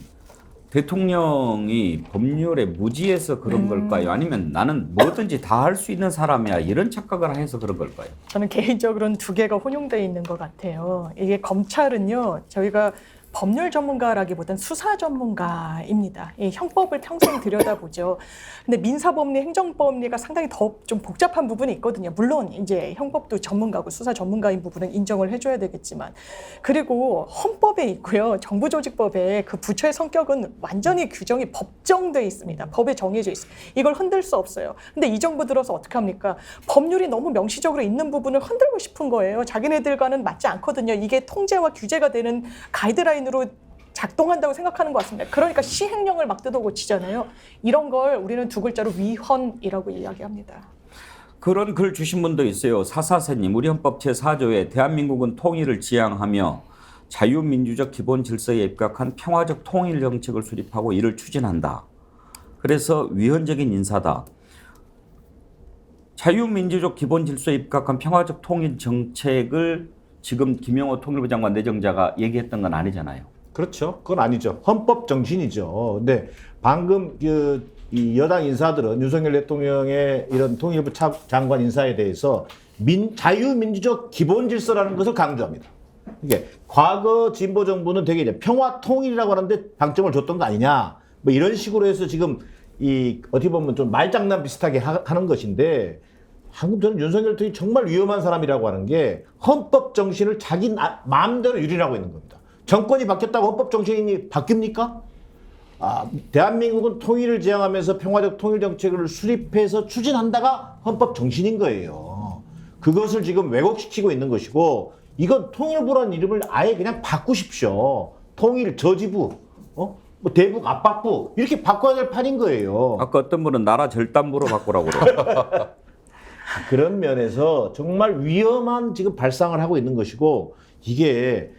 대통령이 법률에 무지해서 그런 걸까요? 아니면 나는 뭐든지 다 할 수 있는 사람이야 이런 착각을 해서 그런 걸까요? 저는 개인적으로는 두 개가 혼용되어 있는 것 같아요. 이게 검찰은요, 저희가 법률 전문가라기보다는 수사 전문가입니다. 이 형법을 평생 들여다보죠. 근데 민사법리, 행정법리가 상당히 더 좀 복잡한 부분이 있거든요. 물론 이제 형법도 전문가고 수사 전문가인 부분은 인정을 해줘야 되겠지만, 그리고 헌법에 있고요, 정부조직법에 그 부처의 성격은 완전히 규정이 법정돼 있습니다. 법에 정해져 있어요. 이걸 흔들 수 없어요. 근데 이 정부 들어서 어떻게 합니까? 법률이 너무 명시적으로 있는 부분을 흔들고 싶은 거예요. 자기네들과는 맞지 않거든요. 이게 통제와 규제가 되는 가이드라인 으로 작동한다고 생각하는 것 같습니다. 그러니까 시행령을 막 뜯어고치잖아요. 이런 걸 우리는 두 글자로 위헌이라고 이야기합니다. 그런 글 주신 분도 있어요. 사사세님, 우리 헌법 제4조에 대한민국은 통일을 지향하며 자유민주적 기본 질서에 입각한 평화적 통일 정책을 수립하고 이를 추진한다. 그래서 위헌적인 인사다. 자유민주적 기본 질서에 입각한 평화적 통일 정책을 지금 김영호 통일부 장관 내정자가 얘기했던 건 아니잖아요. 그렇죠. 그건 아니죠. 헌법 정신이죠. 근데 방금 이 여당 인사들은 윤석열 대통령의 이런 통일부 장관 인사에 대해서 자유민주적 기본 질서라는 것을 강조합니다. 이게 과거 진보 정부는 되게 이제 평화 통일이라고 하는데 방점을 줬던 거 아니냐. 뭐 이런 식으로 해서 지금 어떻게 보면 좀 말장난 비슷하게 하는 것인데 방금 저는 윤석열 대통령이 정말 위험한 사람이라고 하는 게 헌법 정신을 자기 마음대로 유린하고 있는 겁니다. 정권이 바뀌었다고 헌법 정신이 바뀝니까? 대한민국은 통일을 지향하면서 평화적 통일 정책을 수립해서 추진한다가 헌법 정신인 거예요. 그것을 지금 왜곡시키고 있는 것이고 이건 통일부라는 이름을 아예 그냥 바꾸십시오. 통일 저지부, 뭐 대북 압박부 이렇게 바꿔야 될 판인 거예요. 아까 어떤 분은 나라 절단부로 바꾸라고 그래요. 그런 면에서 정말 위험한 지금 발상을 하고 있는 것이고 이게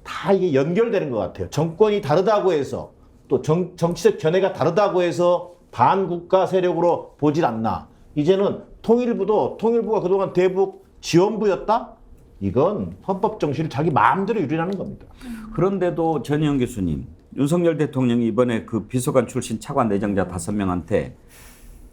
다 이게 연결되는 것 같아요. 정권이 다르다고 해서 또 정치적 견해가 다르다고 해서 반국가 세력으로 보질 않나. 이제는 통일부가 그동안 대북 지원부였다? 이건 헌법 정신을 자기 마음대로 유린하는 겁니다. 그런데도 전희영 교수님, 윤석열 대통령이 이번에 그 비서관 출신 차관 내정자 5명한테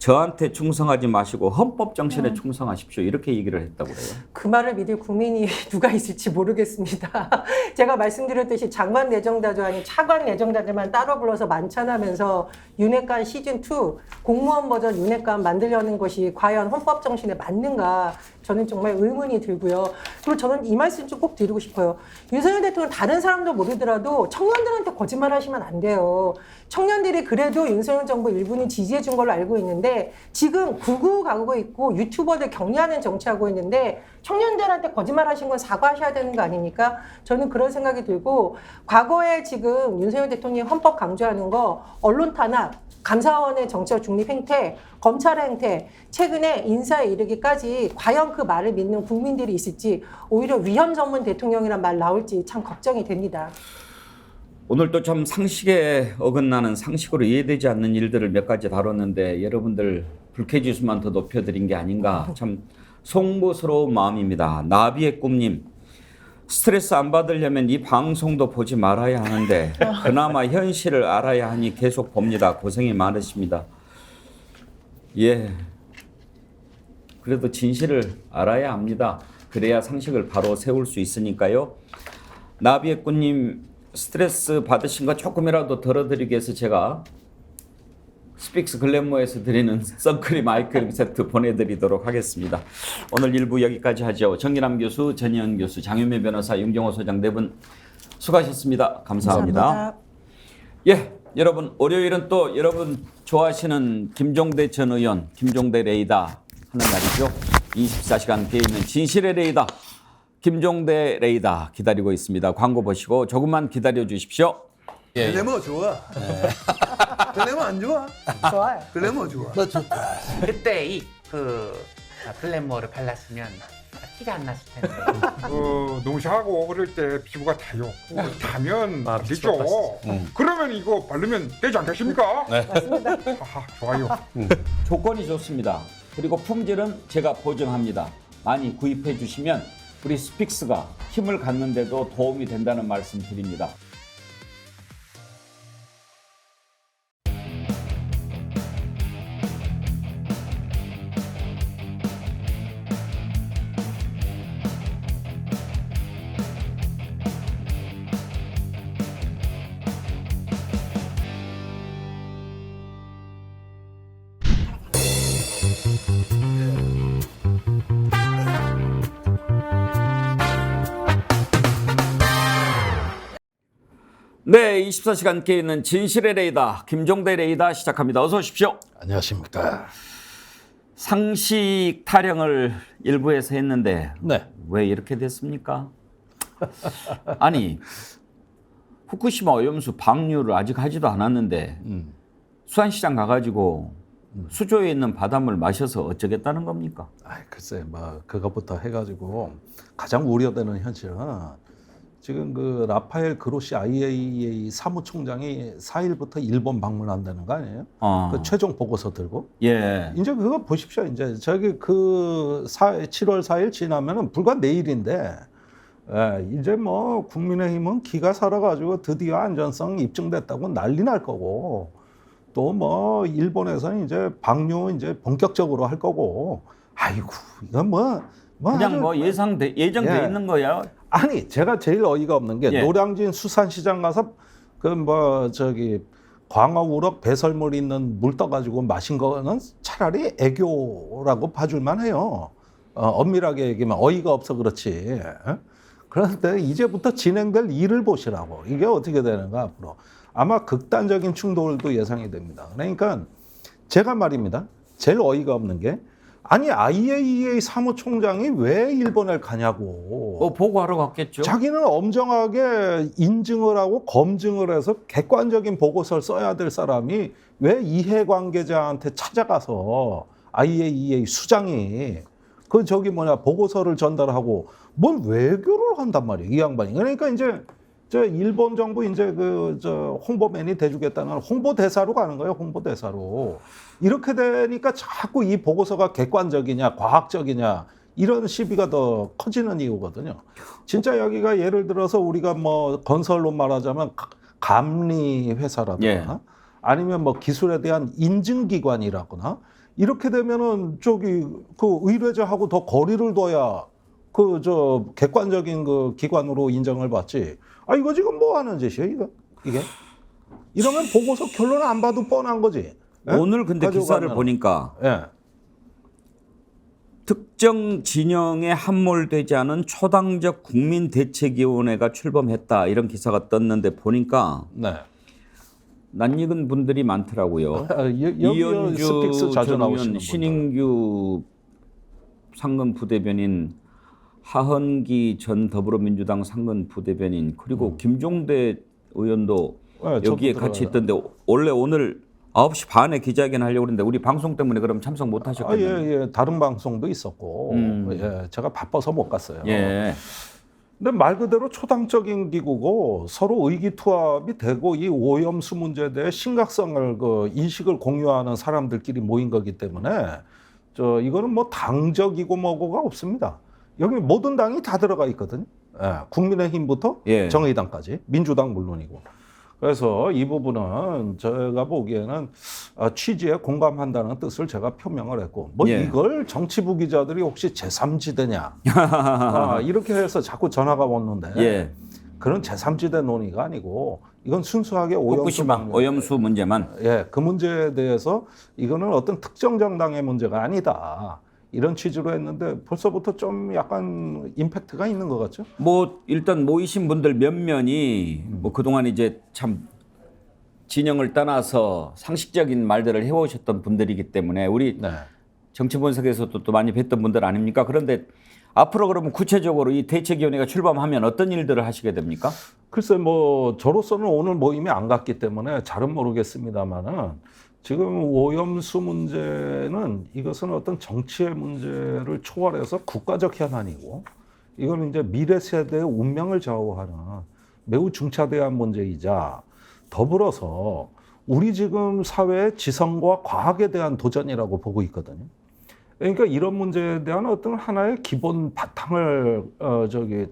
저한테 충성하지 마시고 헌법 정신에 충성하십시오. 이렇게 얘기를 했다고 그래요. 그 말을 믿을 국민이 누가 있을지 모르겠습니다. 제가 말씀드렸듯이 장관 내정자도 아닌 차관 내정자들만 따로 불러서 만찬하면서 윤핵관 시즌2 공무원 버전 윤핵관 만들려는 것이 과연 헌법 정신에 맞는가 저는 정말 의문이 들고요. 그리고 저는 이 말씀 좀 꼭 드리고 싶어요. 윤석열 대통령 다른 사람도 모르더라도 청년들한테 거짓말 하시면 안 돼요. 청년들이 그래도 윤석열 정부 일부는 지지해 준 걸로 알고 있는데 지금 구구 가고 있고 유튜버들 격리하는 정치하고 있는데 청년들한테 거짓말 하신 건 사과하셔야 되는 거 아닙니까? 저는 그런 생각이 들고 과거에 지금 윤석열 대통령이 헌법 강조하는 거 언론 탄압, 감사원의 정치적 중립 행태, 검찰의 행태, 최근에 인사에 이르기까지 과연 그 말을 믿는 국민들이 있을지 오히려 위험 전문 대통령이란 말 나올지 참 걱정이 됩니다. 오늘도 좀 상식에 어긋나는 상식으로 이해되지 않는 일들을 몇 가지 다뤘는데 여러분들 불쾌지수만 더 높여드린 게 아닌가 참 송구스러운 마음입니다. 나비의 꿈님, 스트레스 안 받으려면 이 방송도 보지 말아야 하는데 그나마 현실을 알아야 하니 계속 봅니다. 고생이 많으십니다. 예, 그래도 진실을 알아야 합니다. 그래야 상식을 바로 세울 수 있으니까요. 나비의 꿈님 스트레스 받으신 거 조금이라도 덜어드리기 위해서 제가 스픽스 글래머에서 드리는 선크림 아이크림 세트 보내드리도록 하겠습니다. 오늘 1부 여기까지 하죠. 정기남 교수, 전희연 교수, 장윤매 변호사, 윤경호 소장 네 분 수고하셨습니다. 감사합니다. 예, 여러분 월요일은 또 여러분 좋아하시는 김종대 전 의원, 김종대 레이더 하는 날이죠. 24시간 뒤에 있는 진실의 레이더, 김종대 레이더 기다리고 있습니다. 광고 보시고 조금만 기다려 주십시오. 글래머 좋아. 글래머 안 좋아? 좋아요. 글래머 좋아. 뭐 좋다. 그때 그 글래머를 발랐으면 티가 안 났을 텐데. 농사하고 어릴 때 피부가 타요. 타면 안 되죠. 그러면 이거 바르면 되지 않겠습니까? 네. 맞습니다. 하하, 좋아요. 조건이 좋습니다. 그리고 품질은 제가 보증합니다. 많이 구입해 주시면 우리 스픽스가 힘을 갖는데도 도움이 된다는 말씀 드립니다. 네, 24시간 깨 있는 진실의 레이더 김종대 레이더 시작합니다. 어서 오십시오. 안녕하십니까. 상식 타령을 일부에서 했는데 네. 왜 이렇게 됐습니까? 아니 후쿠시마 오염수 방류를 아직 하지도 않았는데 수안시장 가가지고 수조에 있는 바닷물 마셔서 어쩌겠다는 겁니까? 글쎄, 그것부터 해가지고 가장 우려되는 현실은 지금 그 라파엘 그로시 IAEA 사무총장이 4일부터 일본 방문한다는 거 아니에요? 그 최종 보고서 들고. 예. 이제 그거 보십시오. 이제 저기 7월 4일 지나면은 불과 내일인데, 이제 뭐 국민의힘은 기가 살아가지고 드디어 안전성 입증됐다고 난리 날 거고, 또 뭐 일본에서는 이제 방류 이제 본격적으로 할 거고, 아이고 이건 그냥 뭐 예정돼 있는 거야. 아니 제가 제일 어이가 없는 게 노량진 수산시장 가서 광어 우럭 배설물 있는 물 떠가지고 마신 거는 차라리 애교라고 봐줄만 해요. 엄밀하게 얘기하면 어이가 없어 그렇지. 그런데 이제부터 진행될 일을 보시라고. 이게 어떻게 되는가 앞으로. 아마 극단적인 충돌도 예상이 됩니다. 그러니까 제가 말입니다. 제일 어이가 없는 게 아니 IAEA 사무총장이 왜 일본을 가냐고. 보고하러 갔겠죠. 자기는 엄정하게 인증을 하고 검증을 해서 객관적인 보고서를 써야 될 사람이 왜 이해관계자한테 찾아가서 IAEA 수장이 보고서를 전달하고 뭔 외교를 한단 말이에요. 이 양반이. 그러니까 이제 일본 정부 홍보맨이 돼주겠다는 홍보대사로 가는 거예요. 홍보대사로. 이렇게 되니까 자꾸 이 보고서가 객관적이냐 과학적이냐 이런 시비가 더 커지는 이유거든요. 진짜 여기가 예를 들어서 우리가 뭐 건설로 말하자면 감리 회사라든가 아니면 뭐 기술에 대한 인증기관이라거나 이렇게 되면은 저기 그 의뢰자하고 더 거리를 둬야 그 저 객관적인 그 기관으로 인정을 받지. 아 이거 지금 뭐 하는 짓이에요 이게? 이러면 보고서 결론 안 봐도 뻔한 거지. 예? 오늘 근데 기사를 가져가면. 보니까 예. 특정 진영에 함몰되지 않은 초당적 국민대책위원회가 출범했다 이런 기사가 떴는데 보니까 네. 낯익은 분들이 많더라고요. 이현주 스픽스 자주 전 나오시는 의원, 분들. 신인규 상근 부대변인, 하헌기 전 더불어민주당 상근 부대변인, 그리고 김종대 의원도 네, 여기에 저도 같이 들어가요. 있던데 원래 오늘 9시 반에 기자회견 하려고 했는데 우리 방송 때문에 그럼 참석 못 하셨겠네요. 예. 다른 방송도 있었고 예, 제가 바빠서 못 갔어요. 예. 근데 말 그대로 초당적인 기구고 서로 의기투합이 되고 이 오염수 문제에 대해 심각성을 그 인식을 공유하는 사람들끼리 모인 거기 때문에 이거는 뭐 당적이고 뭐고가 없습니다. 여기 모든 당이 다 들어가 있거든요. 예, 국민의힘부터 예. 정의당까지, 민주당 물론이고. 그래서 이 부분은 제가 보기에는 취지에 공감한다는 뜻을 제가 표명을 했고, 뭐 예. 이걸 정치부 기자들이 혹시 제3지대냐 이렇게 해서 자꾸 전화가 왔는데 예. 그런 제3지대 논의가 아니고 이건 순수하게 오염수 문제만. 예, 그 문제에 대해서 이거는 어떤 특정 정당의 문제가 아니다. 이런 취지로 했는데 벌써부터 좀 약간 임팩트가 있는 것 같죠? 뭐 일단 모이신 분들 몇몇이 뭐 그동안 이제 참 진영을 떠나서 상식적인 말들을 해오셨던 분들이기 때문에 우리 네. 정치 분석에서도 또 많이 뵀던 분들 아닙니까? 그런데 앞으로 그러면 구체적으로 이 대책위원회가 출범하면 어떤 일들을 하시게 됩니까? 글쎄 뭐 저로서는 오늘 모임에 안 갔기 때문에 잘은 모르겠습니다만은 지금 오염수 문제는 이것은 어떤 정치의 문제를 초월해서 국가적 현안이고 이건 이제 미래 세대의 운명을 좌우하는 매우 중차대한 문제이자 더불어서 우리 지금 사회의 지성과 과학에 대한 도전이라고 보고 있거든요. 그러니까 이런 문제에 대한 어떤 하나의 기본 바탕을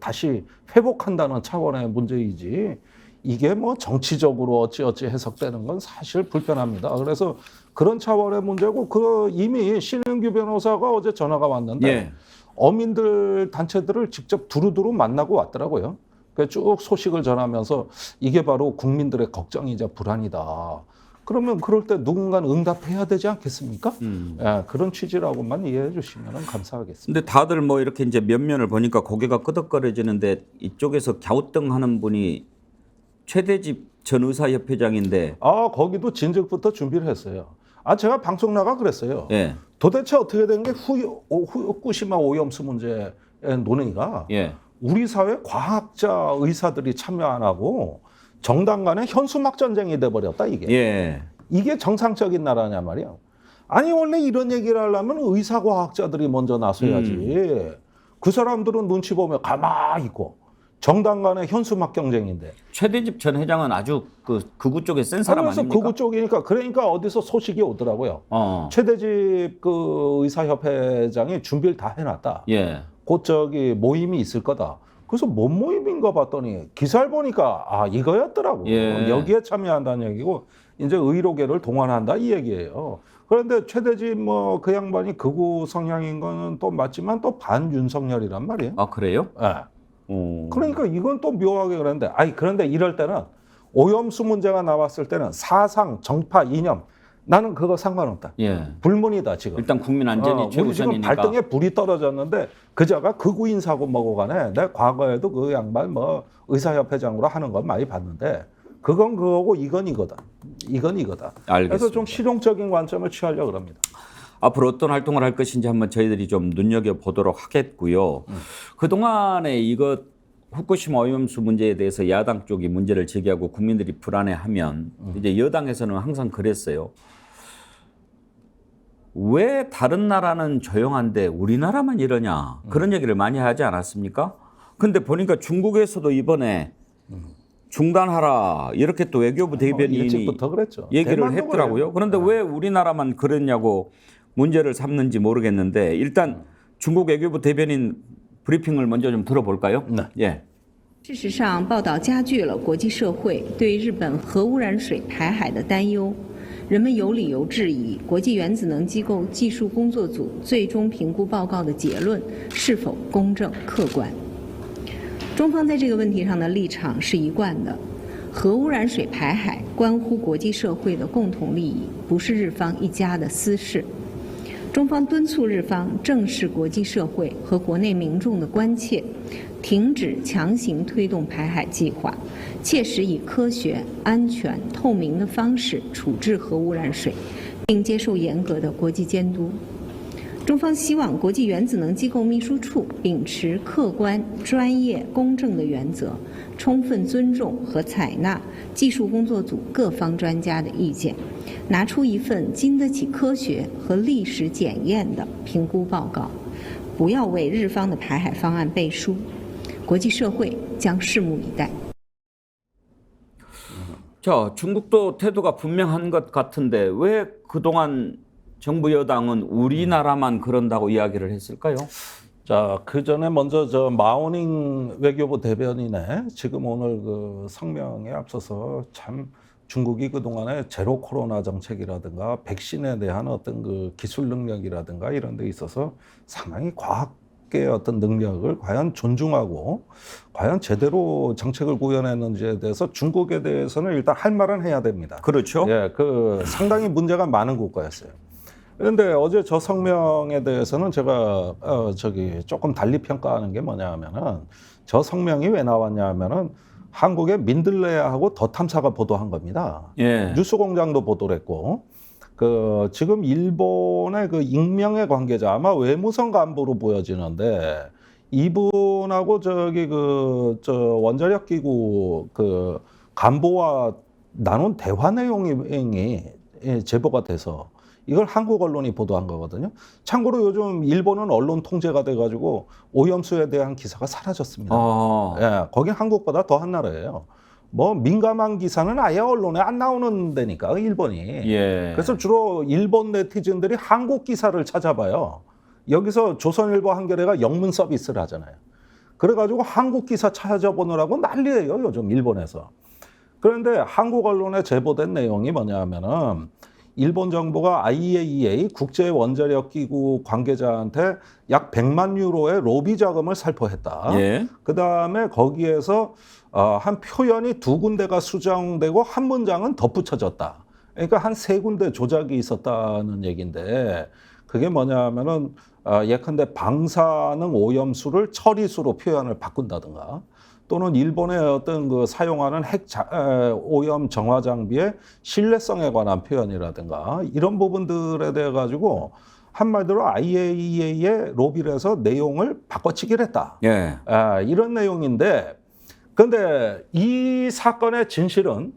다시 회복한다는 차원의 문제이지 이게 뭐 정치적으로 어찌어찌 해석되는 건 사실 불편합니다. 그래서 그런 차원의 문제고 이미 신은규 변호사가 어제 전화가 왔는데 예. 어민들 단체들을 직접 두루두루 만나고 왔더라고요. 쭉 소식을 전하면서 이게 바로 국민들의 걱정이자 불안이다. 그러면 그럴 때 누군가는 응답해야 되지 않겠습니까? 예, 그런 취지라고만 이해해 주시면 감사하겠습니다. 근데 다들 뭐 이렇게 이제 면면을 보니까 고개가 끄덕거려지는데 이쪽에서 갸우뚱하는 분이 최대집 전 의사협회장인데 거기도 진즉부터 준비를 했어요. 제가 방송 나가 그랬어요. 예. 도대체 어떻게 된 게 후쿠시마 오염수 문제의 논의가 예. 우리 사회 과학자 의사들이 참여 안 하고 정당 간의 현수막 전쟁이 돼버렸다 이게. 예. 이게 정상적인 나라냐 말이야. 아니 원래 이런 얘기를 하려면 의사과학자들이 먼저 나서야지. 그 사람들은 눈치 보면 가만히 있고 정당 간의 현수막 경쟁인데. 최대집 전 회장은 아주 극우 쪽에 센 사람 그래서 아닙니까? 극우 쪽이니까 그러니까 어디서 소식이 오더라고요. 최대집 그 의사협회장이 준비를 다 해놨다. 예. 곧 모임이 있을 거다. 그래서 뭔 모임인가 봤더니 기사를 보니까 이거였더라고. 예. 여기에 참여한다는 얘기고 이제 의료계를 동원한다 이 얘기예요. 그런데 최대집 그 양반이 극우 성향인 거는 또 맞지만 또 반윤석열이란 말이에요. 아 그래요? 네. 그러니까 이건 또 묘하게 그런데 그런데 이럴 때는 오염수 문제가 나왔을 때는 사상, 정파, 이념 나는 그거 상관없다. 예. 불문이다 지금. 일단 국민 안전이 우리 지금 최우선이니까. 발등에 불이 떨어졌는데 그자가 극우인 사고 뭐고 간에 내가 과거에도 그 양반 의사협회장으로 하는 건 많이 봤는데 그건 그거고 이건 이거다. 이건 이거다. 알겠습니다. 그래서 좀 실용적인 관점을 취하려고 합니다. 앞으로 어떤 활동을 할 것인지 한번 저희들이 좀 눈여겨보도록 하겠고요. 그동안에 후쿠시마 오염수 문제에 대해서 야당 쪽이 문제를 제기하고 국민들이 불안해하면 이제 여당에서는 항상 그랬어요. 왜 다른 나라는 조용한데 우리나라만 이러냐 그런 얘기를 많이 하지 않았습니까? 근데 보니까 중국에서도 이번에 중단하라 이렇게 또 외교부 대변인이 일찍부터 그랬죠. 얘기를 대만도 했더라고요. 그래요. 그런데 왜 우리나라만 그랬냐고 문제를 삼는지 모르겠는데 일단 중국 외교부 대변인 브리핑을 먼저 좀 들어볼까요? 네. 예. 事实上，报道加剧了国际社会对日本核污染水排海的担忧。人们有理由质疑国际原子能机构技术工作组最终评估报告的结论是否公正客观。中方在这个问题上的立场是一贯的，核污染水排海关乎国际社会的共同利益，不是日方一家的私事。中方敦促日方正视国际社会和国内民众的关切，停止强行推动排海计划，切实以科学、安全、透明的方式处置核污染水，并接受严格的国际监督。中方希望国际原子能机构秘书处秉持客观、专业、公正的原则，充分尊重和采纳技术工作组各方专家的意见，拿出一份经得起科学和历史检验的评估报告，不要为日方的排海方案背书。国际社会将拭目以待。 자, 중국도 태도가 분명한 것 같은데 왜 그동안 정부 여당은 우리나라만 그런다고 이야기를 했을까요? 자, 그 전에 먼저 저 마오닝 외교부 대변인의 지금 오늘 그 성명에 앞서서 참 중국이 그동안에 제로 코로나 정책이라든가 백신에 대한 어떤 그 기술 능력이라든가 이런 데 있어서 상당히 과학계의 어떤 능력을 과연 존중하고 과연 제대로 정책을 구현했는지에 대해서 중국에 대해서는 일단 할 말은 해야 됩니다. 그렇죠. 예, 그 상당히 문제가 많은 국가였어요. 그런데 어제 저 성명에 대해서는 제가 조금 달리 평가하는 게 뭐냐 하면은 저 성명이 왜 나왔냐 하면은 한국의 민들레하고 더 탐사가 보도한 겁니다. 예. 뉴스공장도 보도를 했고 그 지금 일본의 그 익명의 관계자 아마 외무성 간부로 보여지는데 이분하고 저 원자력 기구 그 간부와 나눈 대화 내용이 제보가 돼서 이걸 한국 언론이 보도한 거거든요. 참고로 요즘 일본은 언론 통제가 돼가지고 오염수에 대한 기사가 사라졌습니다. 예, 거긴 한국보다 더한 나라예요. 뭐 민감한 기사는 아예 언론에 안 나오는 데니까 일본이. 예. 그래서 주로 일본 네티즌들이 한국 기사를 찾아봐요. 여기서 조선일보 한겨레가 영문 서비스를 하잖아요. 그래가지고 한국 기사 찾아보느라고 난리예요 요즘 일본에서. 그런데 한국 언론에 제보된 내용이 뭐냐 하면은 일본 정부가 IAEA 국제 원자력 기구 관계자한테 약 100만 유로의 로비 자금을 살포했다. 예. 그다음에 거기에서 한 표현이 2군데가 수정되고 한 문장은 덧붙여졌다. 그러니까 한 3군데 조작이 있었다는 얘기인데 그게 뭐냐면은 예컨대 방사능 오염수를 처리수로 표현을 바꾼다든가 또는 일본의 어떤 그 사용하는 핵 오염 정화 장비의 신뢰성에 관한 표현이라든가 이런 부분들에 대해 가지고 한마디로 IAEA의 로비를 해서 내용을 바꿔치기를 했다. 예. 이런 내용인데 그런데 이 사건의 진실은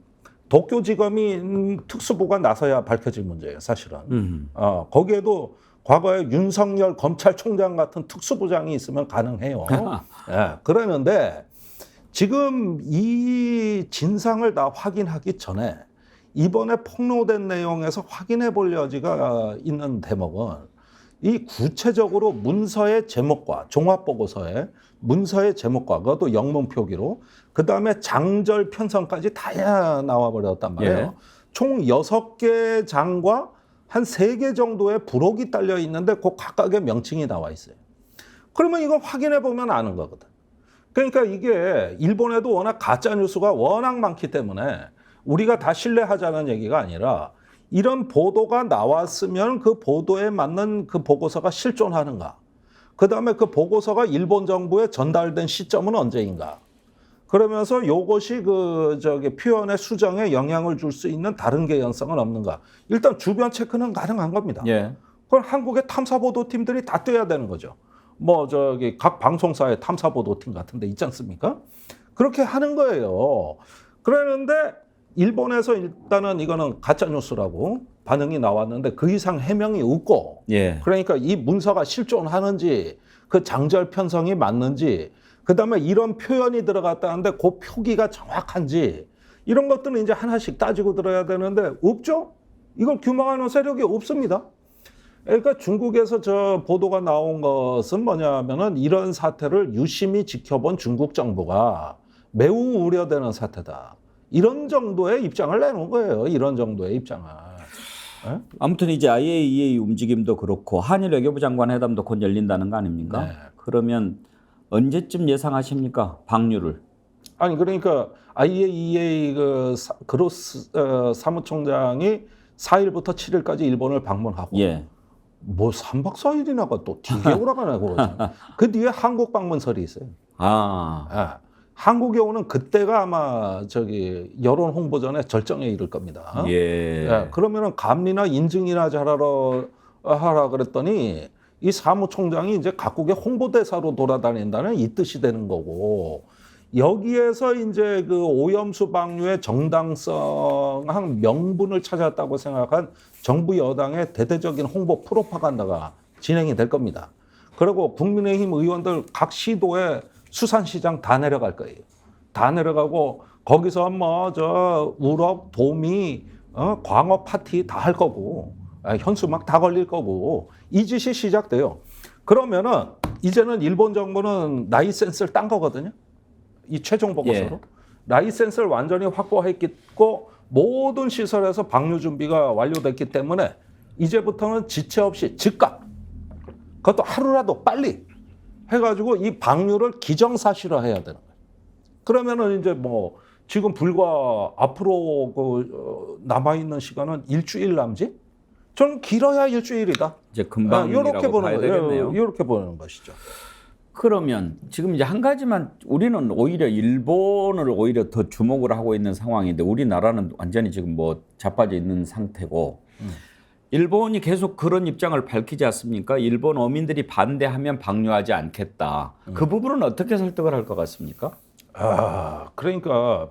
도쿄지검이 특수부가 나서야 밝혀질 문제예요, 사실은. 거기에도 과거에 윤석열 검찰총장 같은 특수부장이 있으면 가능해요. 예, 그러는데 지금 이 진상을 다 확인하기 전에 이번에 폭로된 내용에서 확인해 볼 여지가 있는 대목은 이 구체적으로 문서의 제목과 종합보고서의 문서의 제목과 그것도 영문 표기로 그다음에 장절 편성까지 다 나와버렸단 말이에요. 예. 총 6개 장과 한 3개 정도의 부록이 딸려 있는데 그 각각의 명칭이 나와 있어요. 그러면 이거 확인해 보면 아는 거거든. 그러니까 이게 일본에도 워낙 가짜 뉴스가 워낙 많기 때문에 우리가 다 신뢰하자는 얘기가 아니라 이런 보도가 나왔으면 그 보도에 맞는 그 보고서가 실존하는가. 그다음에 그 보고서가 일본 정부에 전달된 시점은 언제인가. 그러면서 이것이 표현의 수정에 영향을 줄 수 있는 다른 개연성은 없는가. 일단 주변 체크는 가능한 겁니다. 예. 그걸 한국의 탐사보도팀들이 다 떼야 되는 거죠. 각 방송사의 탐사보도팀 같은 데 있지 않습니까? 그렇게 하는 거예요. 그러는데 일본에서 일단은 이거는 가짜뉴스라고 반응이 나왔는데 그 이상 해명이 없고 예. 그러니까 이 문서가 실존하는지 그 장절 편성이 맞는지 그다음에 이런 표현이 들어갔다는데 그 표기가 정확한지 이런 것들은 이제 하나씩 따지고 들어야 되는데 없죠? 이걸 규명하는 세력이 없습니다. 그러니까 중국에서 저 보도가 나온 것은 뭐냐면은 이런 사태를 유심히 지켜본 중국 정부가 매우 우려되는 사태다. 이런 정도의 입장을 내놓은 거예요. 이런 정도의 입장을. 네? 아무튼 이제 IAEA 움직임도 그렇고 한일 외교부 장관 회담도 곧 열린다는 거 아닙니까? 네. 그러면 언제쯤 예상하십니까? 방류를. 아니 그러니까 IAEA 그로스 사무총장이 4일부터 7일까지 일본을 방문하고 예. 뭐 3박 4일이나가 또 되게 오라가나고 그 뒤에 한국 방문설이 있어요. 아. 한국에 오는 그때가 아마 여론 홍보전에 절정에 이를 겁니다. 예. 그러면은 감리나 인증이나 하라 그랬더니 이 사무총장이 이제 각국의 홍보대사로 돌아다닌다는 이 뜻이 되는 거고 여기에서 이제 그 오염수 방류의 정당성한 명분을 찾았다고 생각한 정부 여당의 대대적인 홍보 프로파간다가 진행이 될 겁니다. 그리고 국민의힘 의원들 각 시도에 수산시장 다 내려갈 거예요. 다 내려가고 거기서 우럭, 도미, 광어 파티 다 할 거고 현수막 다 걸릴 거고 이 짓이 시작돼요. 그러면은 이제는 일본 정부는 라이센스를 딴 거거든요. 이 최종 보고서로. 예. 라이센스를 완전히 확보했고 모든 시설에서 방류 준비가 완료됐기 때문에 이제부터는 지체 없이 즉각 그것도 하루라도 빨리 해가지고 이 방류를 기정사실화해야 되는 거예요. 그러면은 이제 지금 불과 앞으로 남아있는 시간은 일주일 남짓? 저는 길어야 일주일이다. 이제 금방이라고 봐야 되겠네요. 이렇게 보는 것이죠. 그러면 지금 이제 한 가지만 우리는 오히려 일본을 오히려 더 주목을 하고 있는 상황인데 우리나라는 완전히 지금 자빠져 있는 상태고 일본이 계속 그런 입장을 밝히지 않습니까? 일본 어민들이 반대하면 방류하지 않겠다. 그 부분은 어떻게 설득을 할 것 같습니까? 그러니까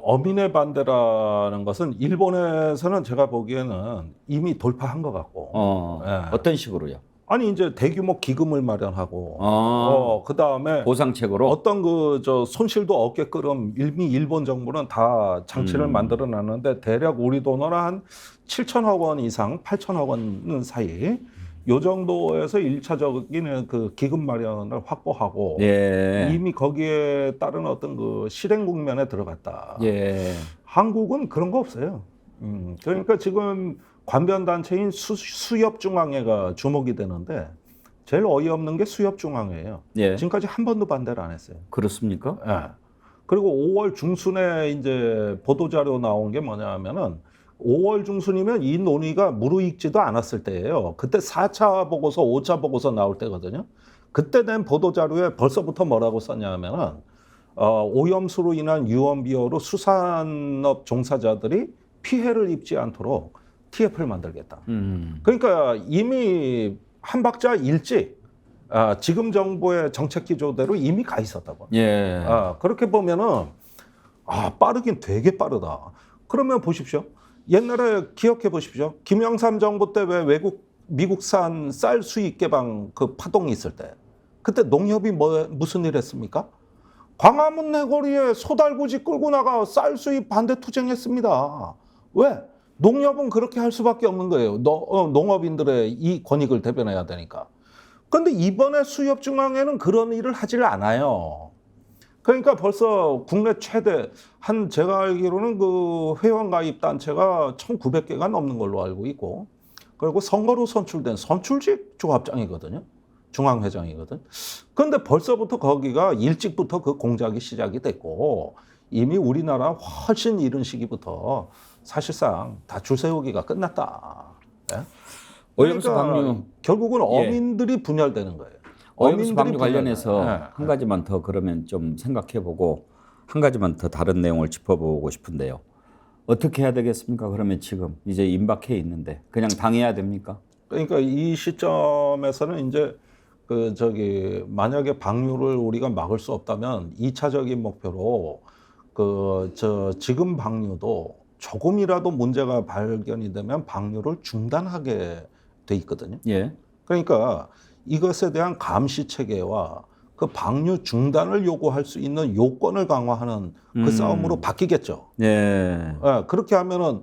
어민의 반대라는 것은 일본에서는 제가 보기에는 이미 돌파한 것 같고. 어떤 식으로요? 아니 이제 대규모 기금을 마련하고 그 다음에 보상책으로 어떤 손실도 없게끔 이미 일본 정부는 다 장치를 만들어놨는데 대략 우리 돈으로 한 7천억 원 이상, 8천억 원 사이 요 정도에서 1차적인 그 기금 마련을 확보하고 이미 거기에 따른 어떤 그 실행 국면에 들어갔다. 한국은 그런 거 없어요. 그러니까 지금 관변단체인 수협중앙회가 주목이 되는데 제일 어이없는 게 수협중앙회예요. 지금까지 한 번도 반대를 안 했어요. 그렇습니까? 그리고 5월 중순에 이제 보도자료 나온 게 뭐냐면은 5월 중순이면 이 논의가 무르익지도 않았을 때예요. 그때 4차 보고서, 5차 보고서 나올 때거든요. 그때 낸 보도자료에 벌써부터 뭐라고 썼냐면은 오염수로 인한 유언비어로 수산업 종사자들이 피해를 입지 않도록 TF를 만들겠다. 그러니까 이미 한 박자 일찍 지금 정부의 정책 기조대로 이미 가 있었다고. 그렇게 보면은 빠르긴 되게 빠르다. 그러면 보십시오. 옛날에 기억해 보십시오. 김영삼 정부 때 왜 미국산 쌀 수입 개방 그 파동이 있을 때 그때 농협이 무슨 일 했습니까? 광화문 내거리에 소달구지 끌고 나가 쌀 수입 반대 투쟁했습니다. 왜? 농협은 그렇게 할 수밖에 없는 거예요. 농업인들의 이 권익을 대변해야 되니까. 그런데 이번에 수협중앙회는 그런 일을 하질 않아요. 그러니까 벌써 국내 최대 제가 알기로는 그 회원 가입 단체가 1,900개가 넘는 걸로 알고 있고, 그리고 선거로 선출된 선출직 조합장이거든요. 중앙회장이거든. 그런데 벌써부터 거기가 일찍부터 그 공작이 시작이 됐고 이미 우리나라 훨씬 이른 시기부터 사실상 다 줄 세우기가 끝났다. 오염수 방류 결국은 어민들이 분열되는 거예요. 오염수 방류 관련해서 한 가지만 더 그러면 좀 생각해보고 한 가지만 더 다른 내용을 짚어보고 싶은데요. 어떻게 해야 되겠습니까? 그러면 지금 이제 임박해 있는데 그냥 당해야 됩니까? 그러니까 이 시점에서는 이제 만약에 방류를 우리가 막을 수 없다면 2차적인 목표로 지금 방류도 조금이라도 문제가 발견이 되면 방류를 중단하게 돼 있거든요. 그러니까 이것에 대한 감시 체계와 그 방류 중단을 요구할 수 있는 요건을 강화하는 그 싸움으로 바뀌겠죠. 그렇게 하면은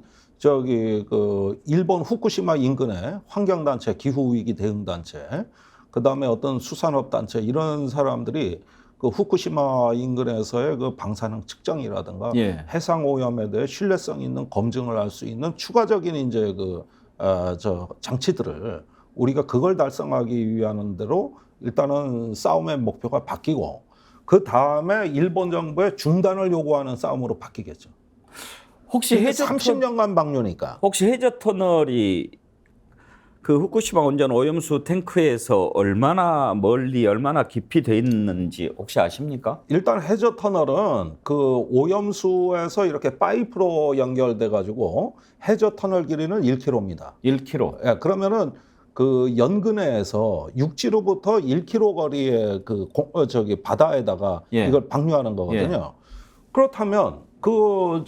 일본 후쿠시마 인근의 환경단체, 기후위기 대응단체, 그 다음에 어떤 수산업단체 이런 사람들이 그 후쿠시마 인근에서의 그 방사능 측정이라든가 예. 해상 오염에 대해 신뢰성 있는 검증을 할 수 있는 추가적인 이제 저 장치들을 우리가 그걸 달성하기 위한 대로 일단은 싸움의 목표가 바뀌고 그 다음에 일본 정부의 중단을 요구하는 싸움으로 바뀌겠죠. 혹시 해저 30년간 방류니까. 혹시 해저 터널이 그 후쿠시마 원전 오염수 탱크에서 얼마나 멀리 얼마나 깊이 돼 있는지 혹시 아십니까? 일단 해저 터널은 그 오염수에서 이렇게 파이프로 연결돼 가지고 해저 터널 길이는 1km입니다. 1km. 예, 그러면은 그 연근해에서 육지로부터 1km 거리의 그 바다에다가 예. 이걸 방류하는 거거든요. 그렇다면 그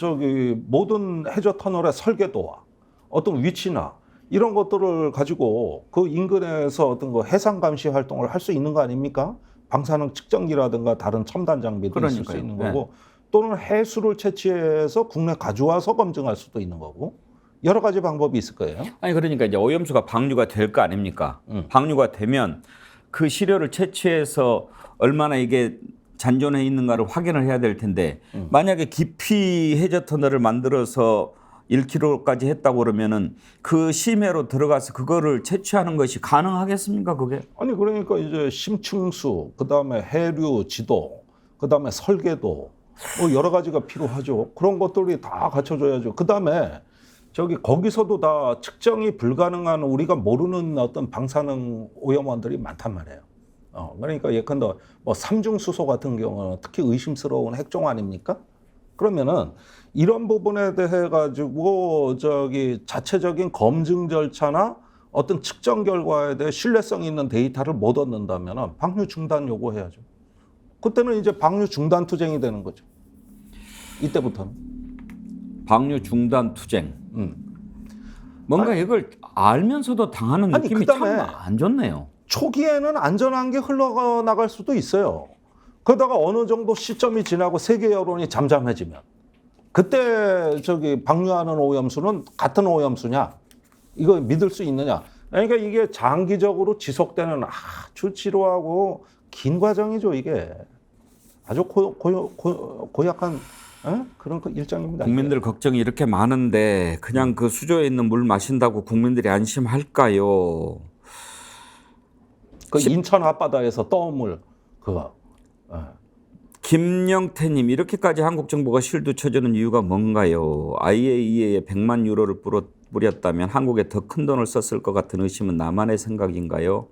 모든 해저 터널의 설계도와 어떤 위치나 이런 것들을 가지고 그 인근에서 어떤 거 해상 감시 활동을 할 수 있는 거 아닙니까? 방사능 측정기라든가 다른 첨단 장비도 있을 수 있는 거고 또는 해수를 채취해서 국내 가져와서 검증할 수도 있는 거고 여러 가지 방법이 있을 거예요. 아니 그러니까 이제 오염수가 방류가 될 거 아닙니까? 방류가 되면 그 시료를 채취해서 얼마나 이게 잔존해 있는가를 확인을 해야 될 텐데 만약에 깊이 해저 터널을 만들어서 1km까지 했다고 그러면은 그 심해로 들어가서 그거를 채취하는 것이 가능하겠습니까, 그게? 아니 그러니까 이제 심층수, 그다음에 해류 지도, 그다음에 설계도 뭐 여러 가지가 필요하죠. 그런 것들이 다 갖춰져야죠. 그다음에 거기서도 다 측정이 불가능한 우리가 모르는 어떤 방사능 오염원들이 많단 말이에요. 그러니까 예컨대 뭐 삼중수소 같은 경우는 특히 의심스러운 핵종 아닙니까? 그러면은 이런 부분에 대해 가지고 자체적인 검증 절차나 어떤 측정 결과에 대해 신뢰성 있는 데이터를 못 얻는다면은 방류 중단 요구해야죠. 그때는 이제 방류 중단 투쟁이 되는 거죠. 이때부터는 방류 중단 투쟁. 뭔가 이걸 알면서도 당하는 느낌이 참 안 좋네요. 초기에는 안전한 게 흘러나갈 수도 있어요. 그러다가 어느 정도 시점이 지나고 세계 여론이 잠잠해지면 그때 방류하는 오염수는 같은 오염수냐? 이거 믿을 수 있느냐? 그러니까 이게 장기적으로 지속되는 아주 지루하고 긴 과정이죠, 이게. 아주 고약한 그런 일정입니다. 국민들 걱정이 이렇게 많은데 그냥 그 수조에 있는 물 마신다고 국민들이 안심할까요? 그 인천 앞바다에서 떠온 물 그거. 김영태님, 이렇게까지 한국 정부가 실드 쳐주는 이유가 뭔가요? IAEA에 100만 유로를 뿌렸다면 한국에 더 큰 돈을 썼을 것 같은 의심은 나만의 생각인가요?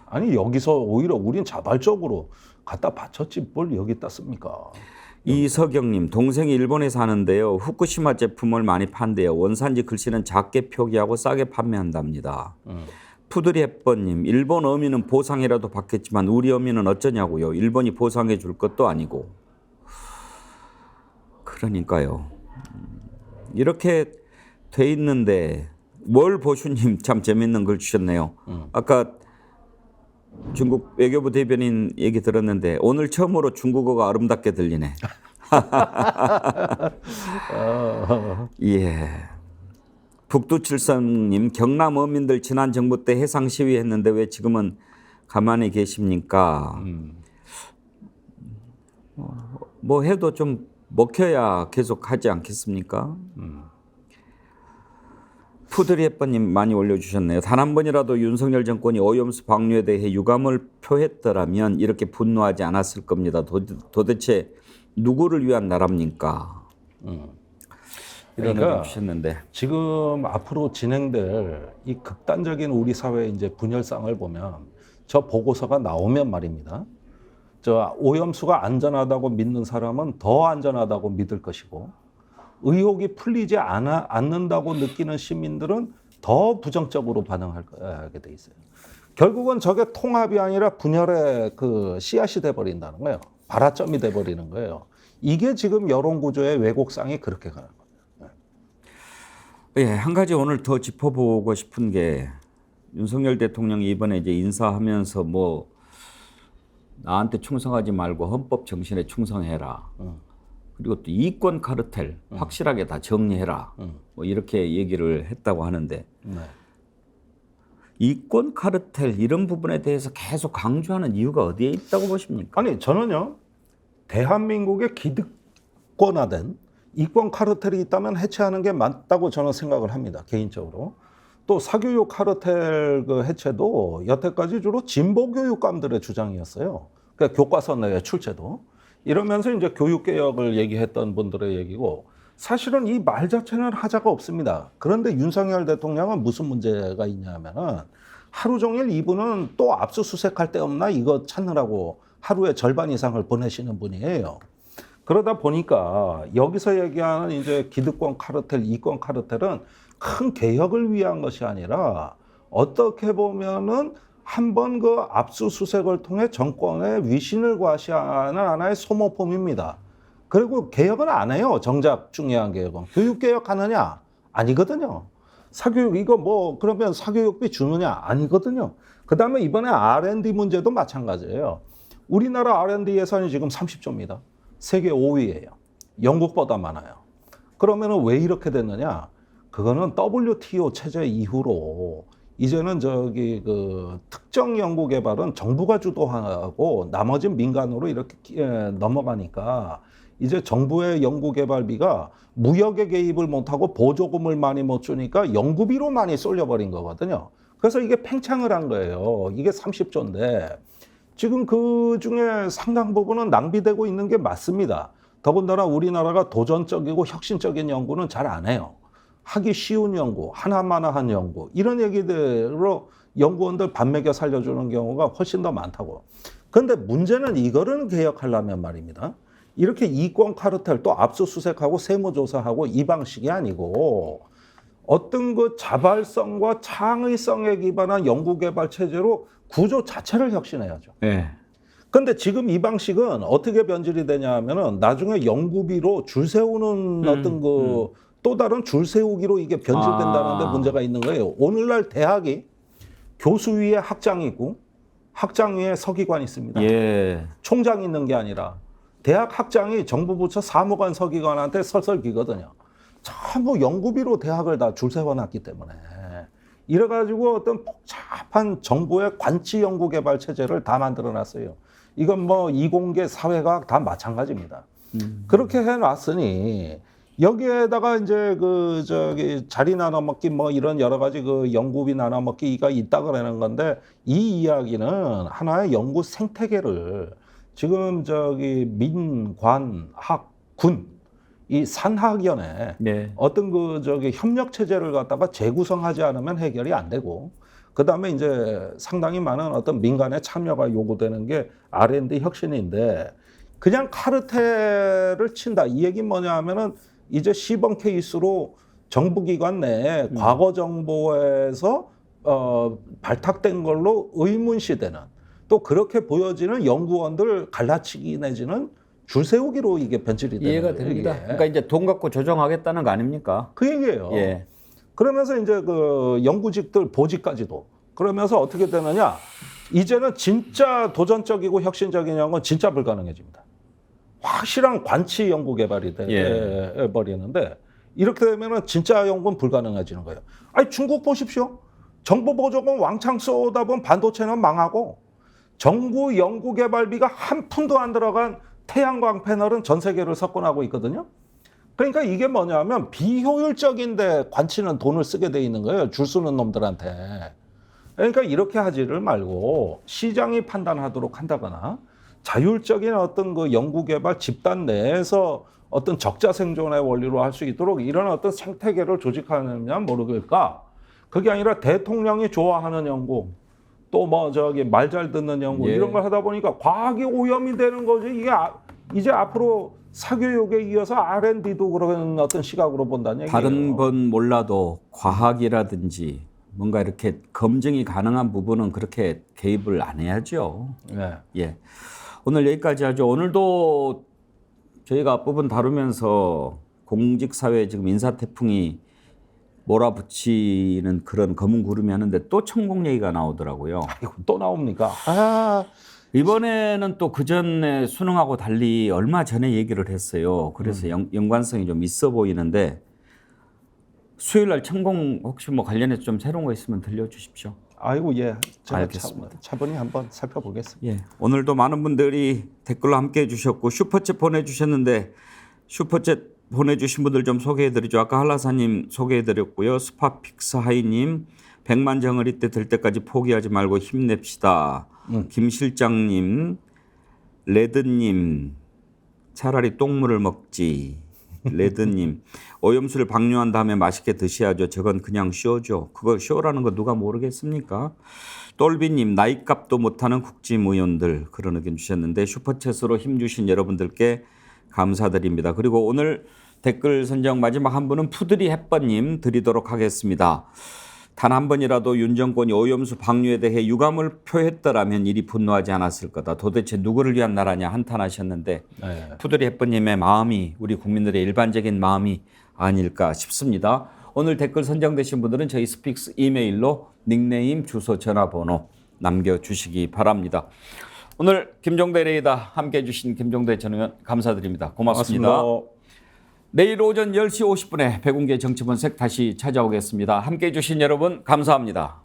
아니 여기서 오히려 우린 자발적으로 갖다 바쳤지 뭘 여기다 씁니까? 이석영님, 동생이 일본에 사는데요. 후쿠시마 제품을 많이 판대요. 원산지 글씨는 작게 표기하고 싸게 판매한답니다. 푸드리 햇번님, 일본 어민은 보상이라도 받겠지만 우리 어민은 어쩌냐고요. 일본이 보상해 줄 것도 아니고. 그러니까요. 이렇게 돼 있는데 뭘 보슈님 참 재밌는 글 주셨네요. 아까 중국 외교부 대변인 얘기 들었는데 오늘 처음으로 중국어가 아름답게 들리네. 예. 북두칠성님, 경남 어민들 지난 정부 때 해상 시위했는데 왜 지금은 가만히 계십니까? 뭐 해도 좀 먹혀야 계속 하지 않겠습니까? 푸드리 햇번님 많이 올려주셨네요. 단 한 번이라도 윤석열 정권이 오염수 방류에 대해 유감을 표했더라면 이렇게 분노하지 않았을 겁니다. 도대체 누구를 위한 나라입니까? 이런 그러니까 주셨는데 지금 앞으로 진행될 이 극단적인 우리 사회의 이제 분열상을 보면 저 보고서가 나오면 말입니다. 저 오염수가 안전하다고 믿는 사람은 더 안전하다고 믿을 것이고 의혹이 풀리지 않는다고 느끼는 시민들은 더 부정적으로 반응하게 돼 있어요. 결국은 저게 통합이 아니라 분열의 그 씨앗이 돼버린다는 거예요. 발화점이 돼버리는 거예요. 이게 지금 여론 구조의 왜곡상이 그렇게 가는 거예요. 예, 한 가지 오늘 더 짚어보고 싶은 게 윤석열 대통령이 이번에 이제 인사하면서 뭐 나한테 충성하지 말고 헌법 정신에 충성해라. 그리고 또 이권 카르텔 확실하게 다 정리해라. 뭐 이렇게 얘기를 했다고 하는데 이권 카르텔 이런 부분에 대해서 계속 강조하는 이유가 어디에 있다고 보십니까? 아니 저는요 대한민국의 기득권화된 이권 카르텔이 있다면 해체하는 게 맞다고 저는 생각을 합니다. 개인적으로. 또 사교육 카르텔 그 해체도 여태까지 주로 진보 교육감들의 주장이었어요. 그러니까 교과서 내 출제도. 이러면서 이제 교육 개혁을 얘기했던 분들의 얘기고 사실은 이 말 자체는 하자가 없습니다. 그런데 윤석열 대통령은 무슨 문제가 있냐면은 하루 종일 이분은 또 압수수색할 데 없나 이거 찾느라고 하루에 절반 이상을 보내시는 분이에요. 그러다 보니까 여기서 얘기하는 이제 기득권 카르텔, 이권 카르텔은 큰 개혁을 위한 것이 아니라 어떻게 보면은 한번 그 압수수색을 통해 정권의 위신을 과시하는 하나의 소모품입니다. 그리고 개혁은 안 해요. 정작 중요한 개혁은. 교육 개혁하느냐? 아니거든요. 사교육 이거 뭐 그러면 사교육비 주느냐? 아니거든요. 그다음에 이번에 R&D 문제도 마찬가지예요. 우리나라 R&D 예산이 지금 30조입니다. 세계 5위예요. 영국보다 많아요. 그러면 왜 이렇게 됐느냐? 그거는 WTO 체제 이후로 이제는 저기 그 특정 연구 개발은 정부가 주도하고 나머지는 민간으로 이렇게 넘어가니까 이제 정부의 연구 개발비가 무역에 개입을 못하고 보조금을 많이 못 주니까 연구비로 많이 쏠려버린 거거든요. 그래서 이게 팽창을 한 거예요. 이게 30조인데 지금 그 중에 상당 부분은 낭비되고 있는 게 맞습니다. 더군다나 우리나라가 도전적이고 혁신적인 연구는 잘 안 해요. 하기 쉬운 연구, 하나마나한 연구 이런 얘기들로 연구원들 밥 먹여 살려주는 경우가 훨씬 더 많다고. 그런데 문제는 이거를 개혁하려면 말입니다. 이렇게 이권 카르텔 또 압수수색하고 세무조사하고 이 방식이 아니고 어떤 그 자발성과 창의성에 기반한 연구개발 체제로 구조 자체를 혁신해야죠. 네. 근데 지금 이 방식은 어떻게 변질이 되냐 하면은 나중에 연구비로 줄 세우는 어떤 그 또 다른 줄 세우기로 이게 변질된다는 데 문제가 있는 거예요. 오늘날 대학이 교수 위에 학장이 있고 학장 위에 서기관이 있습니다. 예. 총장이 있는 게 아니라 대학 학장이 정부 부처 사무관 서기관한테 설설기거든요. 전부 연구비로 대학을 다 줄 세워놨기 때문에 이래가지고 어떤 복잡한 정부의 관치 연구 개발 체제를 다 만들어놨어요. 이건 뭐 이공계 사회과학 다 마찬가지입니다. 그렇게 해놨으니 여기에다가 이제 그 저기 자리 나눠 먹기 뭐 이런 여러 가지 그 연구비 나눠 먹기가 있다 그러는 건데 이 이야기는 하나의 연구 생태계를 지금 저기 민관 학군 이 산학연에 네. 어떤 그 저기 협력 체제를 갖다가 재구성하지 않으면 해결이 안 되고 그다음에 이제 상당히 많은 어떤 민간의 참여가 요구되는 게 R&D 혁신인데 그냥 카르텔을 친다. 이 얘기는 뭐냐 하면은 이제 시범 케이스로 정부기관 내에 과거 정보에서 발탁된 걸로 의문시되는 또 그렇게 보여지는 연구원들 갈라치기 내지는 줄 세우기로 이게 변질이 되는 이해가 거예요, 됩니다. 이게. 그러니까 이제 돈 갖고 조정하겠다는 거 아닙니까? 그 얘기예요. 예. 그러면서 이제 그 연구직들 보직까지도 그러면서 어떻게 되느냐? 이제는 진짜 도전적이고 혁신적인 연구는 진짜 불가능해집니다. 확실한 관치 연구 개발이 돼 버리는데 이렇게 되면은 진짜 연구는 불가능해지는 거예요. 아니 중국 보십시오. 정부 보조금 왕창 쏘다 보면 반도체는 망하고 정부 연구 개발비가 한 푼도 안 들어간 태양광 패널은 전 세계를 석권하고 있거든요. 그러니까 이게 뭐냐면 비효율적인데 관치는 돈을 쓰게 돼 있는 거예요. 줄 서는 놈들한테. 그러니까 이렇게 하지를 말고 시장이 판단하도록 한다거나 자율적인 어떤 그 연구개발 집단 내에서 어떤 적자 생존의 원리로 할 수 있도록 이런 어떤 생태계를 조직하느냐 모르겠까. 그게 아니라 대통령이 좋아하는 연구, 또 뭐 저기 말 잘 듣는 연구 이런 걸 하다 보니까 과학이 오염이 되는 거지. 이게 이제 앞으로 사교육에 이어서 R&D도 그런 어떤 시각으로 본다는 얘기예요. 다른 건 몰라도 과학이라든지 뭔가 이렇게 검증이 가능한 부분은 그렇게 개입을 안 해야죠. 네. 예. 오늘 여기까지 하죠. 오늘도 저희가 앞부분 다루면서 공직사회에 지금 인사태풍이 몰아붙이는 그런 검은 구름이 하는데 또 천공 얘기가 나오더라고요. 아이고, 또 나옵니까? 이번에는 또 그전에 수능하고 달리 얼마 전에 얘기를 했어요. 그래서 연관성이 좀 있어 보이는데 수요일 날 천공 혹시 뭐 관련해서 좀 새로운 거 있으면 들려주십시오. 아이고 예, 제가 알겠습니다. 차분히 한번 살펴보겠습니다. 예, 오늘도 많은 분들이 댓글로 함께해 주셨고 슈퍼챗 보내주셨는데 슈퍼챗 보내주신 분들 좀 소개해드리죠. 아까 한라사님 소개해드렸고요. 스파픽스 하이님 100만 정어리 때 될 때까지 포기하지 말고 힘냅시다. 김 실장님, 레드님 차라리 똥물을 먹지. 레드님 오염수를 방류한 다음에 맛있게 드셔야죠. 저건 그냥 쇼죠. 그거 쇼라는 거 누가 모르겠습니까? 똘비님 나이값도 못하는 국짐의원들 그런 의견 주셨는데 슈퍼챗으로 힘주신 여러분들께 감사드립니다. 그리고 오늘 댓글 선정 마지막 한 분은 푸드리 햇번님 드리도록 하겠습니다. 단 한 번이라도 윤 정권이 오염수 방류에 대해 유감을 표했더라면 이리 분노하지 않았을 거다. 도대체 누구를 위한 나라냐 한탄하셨는데 네. 푸드리 햇번님의 마음이 우리 국민들의 일반적인 마음이 아닐까 싶습니다. 오늘 댓글 선정되신 분들은 저희 스픽스 이메일로 닉네임, 주소, 전화번호 남겨주시기 바랍니다. 오늘 김종대 레이더 함께해 주신 김종대 전 의원 감사드립니다. 고맙습니다. 내일 오전 10시 50분에 백운계 정치본색 다시 찾아오겠습니다. 함께해 주신 여러분 감사합니다.